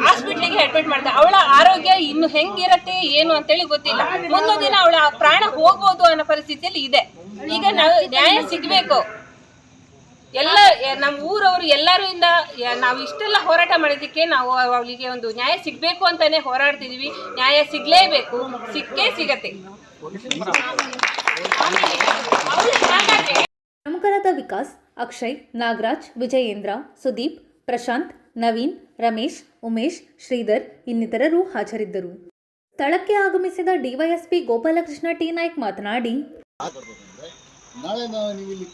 ಹಾಸ್ಪಿಟ್ಲಿಗೆ ಅಡ್ಮಿಟ್ ಮಾಡ್ತಾರೆ. ಅವಳ ಆರೋಗ್ಯ ಇನ್ನು ಹೆಂಗಿರತ್ತೆ ಏನು ಅಂತೇಳಿ ಗೊತ್ತಿಲ್ಲ. ಮುಂದೊಂದು ದಿನ ಅವಳ ಪ್ರಾಣ ಹೋಗ್ಬೋದು ಅನ್ನೋ ಪರಿಸ್ಥಿತಿಯಲ್ಲಿ ಇದೆ. ಈಗ ನಾವು ನ್ಯಾಯ ಸಿಗ್ಬೇಕು. ಎಲ್ಲ ನಮ್ಮ ಊರವರು ಎಲ್ಲರೂ ನಾವು ಇಷ್ಟೆಲ್ಲ ಹೋರಾಟ ಮಾಡಿದ್ದಕ್ಕೆ ನಾವು ಅವಳಿಗೆ ಒಂದು ನ್ಯಾಯ ಸಿಗ್ಬೇಕು ಅಂತಾನೆ ಹೋರಾಡ್ತಿದೀವಿ. ನ್ಯಾಯ ಸಿಗ್ಲೇಬೇಕು, ಸಿಕ್ಕೇ ಸಿಗತ್ತೆ. ಪ್ರಮುಖರಾದ ವಿಕಾಸ್, ಅಕ್ಷಯ್, ನಾಗರಾಜ್, ವಿಜಯೇಂದ್ರ, ಸುದೀಪ್, ಪ್ರಶಾಂತ್, ನವೀನ್, ರಮೇಶ್, ಉಮೇಶ್, ಶ್ರೀಧರ್ ಇನ್ನಿತರರು ಹಾಜರಿದ್ದರು. ಸ್ಥಳಕ್ಕೆ ಆಗಮಿಸಿದ ಡಿವೈಎಸ್ಪಿ ಗೋಪಾಲಕೃಷ್ಣ ಟಿ ನಾಯ್ಕ್ ಮಾತನಾಡಿ, ನಾಳೆ ನೀವು ಇಲ್ಲಿ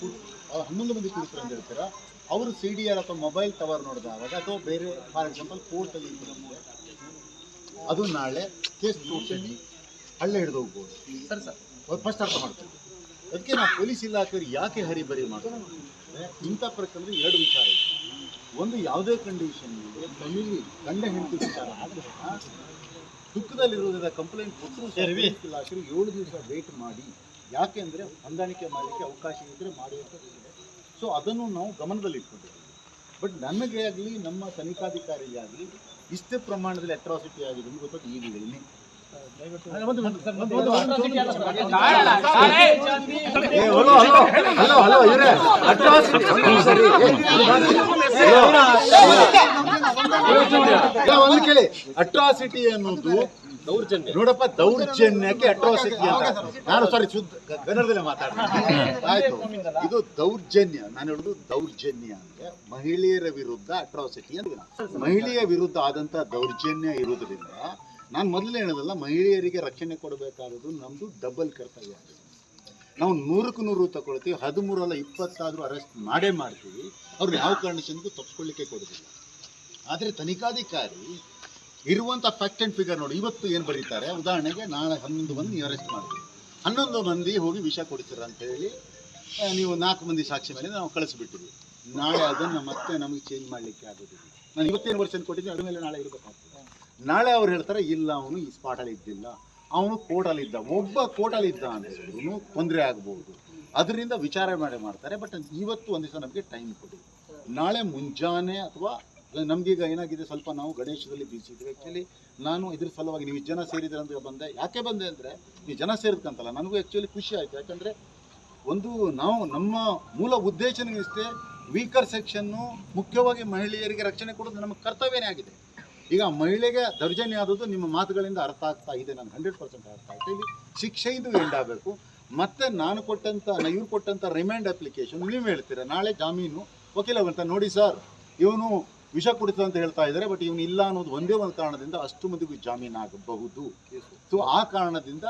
11 ಮಂದಿ ಕುಳಿತರು ಅಂತ ಹೇಳ್ತೀರಾ, ಅವರು CDR ಅಥವಾ ಮೊಬೈಲ್ ಟವರ್ ನೋಡಿದಾಗ ಅಥವಾ ಬೇರೆ ಫಾರ್ ಎಕ್ಸಾಂಪಲ್ ಕೋರ್ಟಲ್ಲಿ ಅದು ನಾಳೆ ಕೇಸ್ ತೋರಿಸಿ ಹಳ್ಳ ಹಿಡಿದು ಹೋಗ್ಬೋದು. ಅವ್ರು ಫಸ್ಟ್ ಅರ್ಥ ಮಾಡ್ತಾರೆ. ಅದಕ್ಕೆ ನಾವು ಪೊಲೀಸ್ ಇಲಾಖೆಯವರು ಯಾಕೆ ಹರಿಬರಿ ಮಾಡ್ತಾರೆ? ಇಂಥ ಪ್ರಕರಣದಲ್ಲಿ 2 ವಿಚಾರ ಇದೆ. ಒಂದು, ಯಾವುದೇ ಕಂಡೀಷನ್ ಫ್ಯಾಮಿಲಿ ಗಂಡ ಹೆಂಡತಿ ವಿಚಾರ ಆದರೆ ದುಃಖದಲ್ಲಿರೋದ್ರಿಂದ ಕಂಪ್ಲೇಂಟ್ ಕೊಟ್ಟರು ಇಲಾಖೆಯವರು 7 ದಿವಸ ವೇಟ್ ಮಾಡಿ, ಯಾಕೆ ಅಂದರೆ ಹೊಂದಾಣಿಕೆ ಮಾಡಲಿಕ್ಕೆ ಅವಕಾಶ ಇದ್ದರೆ ಮಾಡುವಂಥದ್ದು. ಸೊ ಅದನ್ನು ನಾವು ಗಮನದಲ್ಲಿ ಇಟ್ಕೊಂಡಿದ್ದೀವಿ. ಬಟ್ ನಮಗೆ ಆಗಲಿ ನಮ್ಮ ತನಿಖಾಧಿಕಾರಿಯಾಗಲಿ ಇಷ್ಟೇ ಪ್ರಮಾಣದಲ್ಲಿ ಅಟ್ರಾಸಿಟಿ ಆಗಿದೆ ಅಂತ ಗೊತ್ತಾಗ ಈಗಲೇ ಇನ್ನೇ ಒಂದು ಕೇಳಿ, ಅಟ್ರಾಸಿಟಿ ಅನ್ನೋದು ನೋಡಪ್ಪ, ದೌರ್ಜನ್ಯಕ್ಕೆ ಅಟ್ರಾಸಿಟಿ ಅಂತ ನಾನು ಕನ್ನಡದಲ್ಲೇ ಮಾತಾಡ್ತೀನಿ. ಆಯ್ತು, ಇದು ದೌರ್ಜನ್ಯ. ನಾನು ಹೇಳುದು ದೌರ್ಜನ್ಯ ಅಂದ್ರೆ ಮಹಿಳೆಯರ ವಿರುದ್ಧ ಅಟ್ರಾಸಿಟಿ ಅಂತ. ಮಹಿಳೆಯ ವಿರುದ್ಧ ಆದಂತ ದೌರ್ಜನ್ಯ ಇರುವುದರಿಂದ ನಾನು ಮೊದಲೇ ಹೇಳೋದಲ್ಲ, ಮಹಿಳೆಯರಿಗೆ ರಕ್ಷಣೆ ಕೊಡಬೇಕಾದದ್ದು ನಮ್ಮದು ಡಬಲ್ ಕರ್ತವ್ಯ. ನಾವು 100ಕ್ಕೆ 100 ತಗೊಳ್ತೀವಿ, 13 ಅಲ್ಲ 20 ಆದರೂ ಅರೆಸ್ಟ್ ಮಾಡೇ ಮಾಡ್ತೀವಿ. ಅವ್ರು ಯಾವ ಕಾರಣಕ್ಕೂ ತಪ್ಪಿಸ್ಕೊಳ್ಳಿಕ್ಕೆ ಕೊಡೋದಿಲ್ಲ. ಆದರೆ ತನಿಖಾಧಿಕಾರಿ ಇರುವಂಥ ಫ್ಯಾಕ್ಟ್ ಆ್ಯಂಡ್ ಫಿಗರ್ ನೋಡಿ, ಇವತ್ತು ಏನು ಬರೀತಾರೆ, ಉದಾಹರಣೆಗೆ ನಾಳೆ 11 ಮಂದಿ ನೀವು ಅರೆಸ್ಟ್ ಮಾಡ್ತೀವಿ, 11 ಮಂದಿ ಹೋಗಿ ವಿಷ ಕೊಡ್ತೀರ ಅಂತ ಹೇಳಿ ನೀವು 4 ಮಂದಿ ಸಾಕ್ಷಿ ಮೇಲೆ ನಾವು ಕಳಿಸ್ಬಿಟ್ಟಿವಿ. ನಾಳೆ ಅದನ್ನು ಮತ್ತೆ ನಮಗೆ ಚೇಂಜ್ ಮಾಡಲಿಕ್ಕೆ ಆಗೋದಿಲ್ಲ. ನಾನು ಇವತ್ತೇನು ವರ್ಷನ್ ಕೊಟ್ಟಿದ್ದೀನಿ, ಅದ್ರ ಮೇಲೆ ನಾಳೆ ಇರಬೇಕಾಗ್ತದೆ. ನಾಳೆ ಅವ್ರು ಹೇಳ್ತಾರೆ ಇಲ್ಲ, ಅವನು ಈ ಸ್ಪಾಟಲ್ಲಿ ಇದ್ದಿಲ್ಲ, ಅವನು ಕೋರ್ಟಲ್ಲಿದ್ದ, ಒಬ್ಬ ಕೋರ್ಟಲ್ಲಿದ್ದ ಅಂತ ಹೇಳಿದ್ರು ತೊಂದರೆ ಆಗ್ಬೋದು. ಅದರಿಂದ ವಿಚಾರ ಮಾಡ್ತಾರೆ. ಬಟ್ ಇವತ್ತು ಒಂದು ದಿವಸ ನಮಗೆ ಟೈಮ್ ಕೊಡಿ. ನಾಳೆ ಮುಂಜಾನೆ ಅಥವಾ ನಮಗೀಗ ಏನಾಗಿದೆ, ಸ್ವಲ್ಪ ನಾವು ಗಣೇಶದಲ್ಲಿ ಬೀಸಿದ್ವಿ. ಆ್ಯಕ್ಚುಲಿ ನಾನು ಇದ್ರ ಸಲುವಾಗಿ ನೀವು ಜನ ಸೇರಿದ್ರೆ ಅಂತ ಬಂದೆ. ಯಾಕೆ ಬಂದೆ ಅಂದರೆ, ನೀವು ಜನ ಸೇರಿದ್ಕಂತಲ್ಲ, ನನಗೂ ಆ್ಯಕ್ಚುಲಿ ಖುಷಿ ಆಯಿತು. ಯಾಕಂದರೆ ಒಂದು ನಾವು ನಮ್ಮ ಮೂಲ ಉದ್ದೇಶನೇ ಇಷ್ಟೇ, ವೀಕರ್ ಸೆಕ್ಷನ್ನು ಮುಖ್ಯವಾಗಿ ಮಹಿಳೆಯರಿಗೆ ರಕ್ಷಣೆ ಕೊಡೋದು ನಮ್ಮ ಕರ್ತವ್ಯನೇ ಆಗಿದೆ. ಈಗ ಮಹಿಳೆಗೆ ದೌರ್ಜನ್ಯ ಆದದ್ದು ನಿಮ್ಮ ಮಾತುಗಳಿಂದ ಅರ್ಥ ಆಗ್ತಾ ಇದೆ, ನಾನು 100% ಅರ್ಥ ಆಗ್ತಾ ಇಲ್ಲಿ ಶಿಕ್ಷೆಯಿಂದ ಎಂಡ್ ಆಗಬೇಕು. ಮತ್ತು ಇವ್ರು ಕೊಟ್ಟಂಥ ರಿಮೈಂಡ್ ಅಪ್ಲಿಕೇಶನ್ ನೀವು ಹೇಳ್ತೀರಾ ನಾಳೆ ಜಾಮೀನು ವಕೀಲವಂತ ನೋಡಿ ಸರ್ ಇವನು ವಿಷ ಕುಡಿತ ಅಂತ ಹೇಳ್ತಾ ಇದ್ದಾರೆ, ಬಟ್ ಇವನು ಇಲ್ಲ ಅನ್ನೋದು ಒಂದೇ ಒಂದು ಕಾರಣದಿಂದ ಅಷ್ಟು ಮಂದಿಗೂ ಜಾಮೀನು ಆಗಬಹುದು. ಸೊ ಆ ಕಾರಣದಿಂದ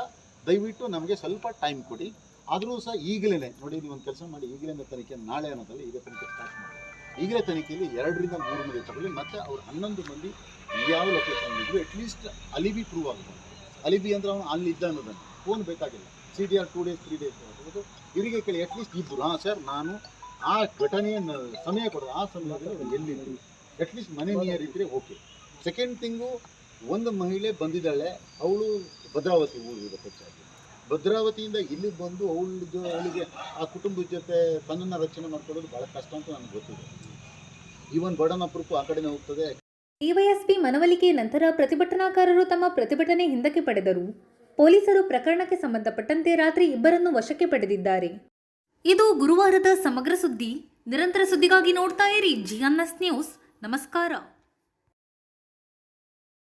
ದಯವಿಟ್ಟು ನಮಗೆ ಸ್ವಲ್ಪ ಟೈಮ್ ಕೊಡಿ. ಆದರೂ ಸಹ ಈಗಲೇ ನೋಡಿ, ನೀವು ಒಂದು ಕೆಲಸ ಮಾಡಿ, ಈಗಲೇ ತನಿಖೆ ನಾಳೆ ಅನ್ನೋದಲ್ಲ, ಈಗ ತನಿಖೆ ಸ್ಟಾರ್ಟ್ ಮಾಡಿ. ಈಗಲೇ ತನಿಖೆಯಲ್ಲಿ 2 ರಿಂದ 3 ಮಂದಿ ತಗೊಳ್ಳಿ, ಮತ್ತು ಅವ್ರು 11 ಮಂದಿ ಯಾವ ಲೊಕೇಶನ್ ಇದ್ರು ಅಟ್ಲೀಸ್ಟ್ ಅಲಿಬಿ ಪ್ರೂವ್ ಆಗ್ಬೋದು. ಅಲಿಬಿ ಅಂದರೆ ಅವನು ಅಲ್ಲಿದ್ದ ಅನ್ನೋದನ್ನು ಫೋನ್ ಬೇಕಾಗಿಲ್ಲ, CDR 2 days 3 days ಆಗ್ಬೋದು. ಇವರಿಗೆ ಕೇಳಿ ಅಟ್ಲೀಸ್ಟ್ ಇಬ್ಬರು, ಹಾಂ ಸರ್ ನಾನು ಆ ಘಟನೆಯನ್ನು ಸಮಯ ಕೊಡೋದು, ಆ ಸಮಯದಲ್ಲಿ ಎಲ್ಲಿದ್ದರು ಅಟ್ಲೀಸ್ಟ್ ಮನೆ ನಿಯರ್ ಇದ್ದರೆ ಓಕೆ. ಸೆಕೆಂಡ್ ಥಿಂಗು, ಒಂದು ಮಹಿಳೆ ಬಂದಿದ್ದಾಳೆ, ಅವಳು ಭದ್ರಾವತಿ ಊರಿದೆ ಹೆಚ್ಚಾಗಿ. ಭದ್ರಾವತಿಯಿಂದ ಇಲ್ಲಿಗೆ ಬಂದು ಅವಳಿಗೆ ಆ ಕುಟುಂಬದ ಜೊತೆ ತನ್ನನ್ನು ರಕ್ಷಣೆ ಮಾಡ್ಕೊಳ್ಳೋದು ಭಾಳ ಕಷ್ಟ ಅಂತ ನನಗೆ ಗೊತ್ತಿದೆ. ಈವನ್ ಬರ್ಡನ್ ಆಫ್ ಪ್ರೂಫ್ ಆ ಕಡೆನೇ ಹೋಗ್ತದೆ. ಡಿವೈಎಸ್ಪಿ ಮನವೊಲಿಕೆ ನಂತರ ಪ್ರತಿಭಟನಾಕಾರರು ತಮ್ಮ ಪ್ರತಿಭಟನೆ ಹಿಂದಕ್ಕೆ ಪಡೆದರು. ಪೊಲೀಸರು ಪ್ರಕರಣಕ್ಕೆ ಸಂಬಂಧಪಟ್ಟಂತೆ ರಾತ್ರಿ ಇಬ್ಬರನ್ನು ವಶಕ್ಕೆ ಪಡೆದಿದ್ದಾರೆ. ಇದು ಗುರುವಾರದ ಸಮಗ್ರ ಸುದ್ದಿ. ನಿರಂತರ ಸುದ್ದಿಗಾಗಿ ನೋಡ್ತಾ ಇರಿ GNS ನ್ಯೂಸ್. ನಮಸ್ಕಾರ.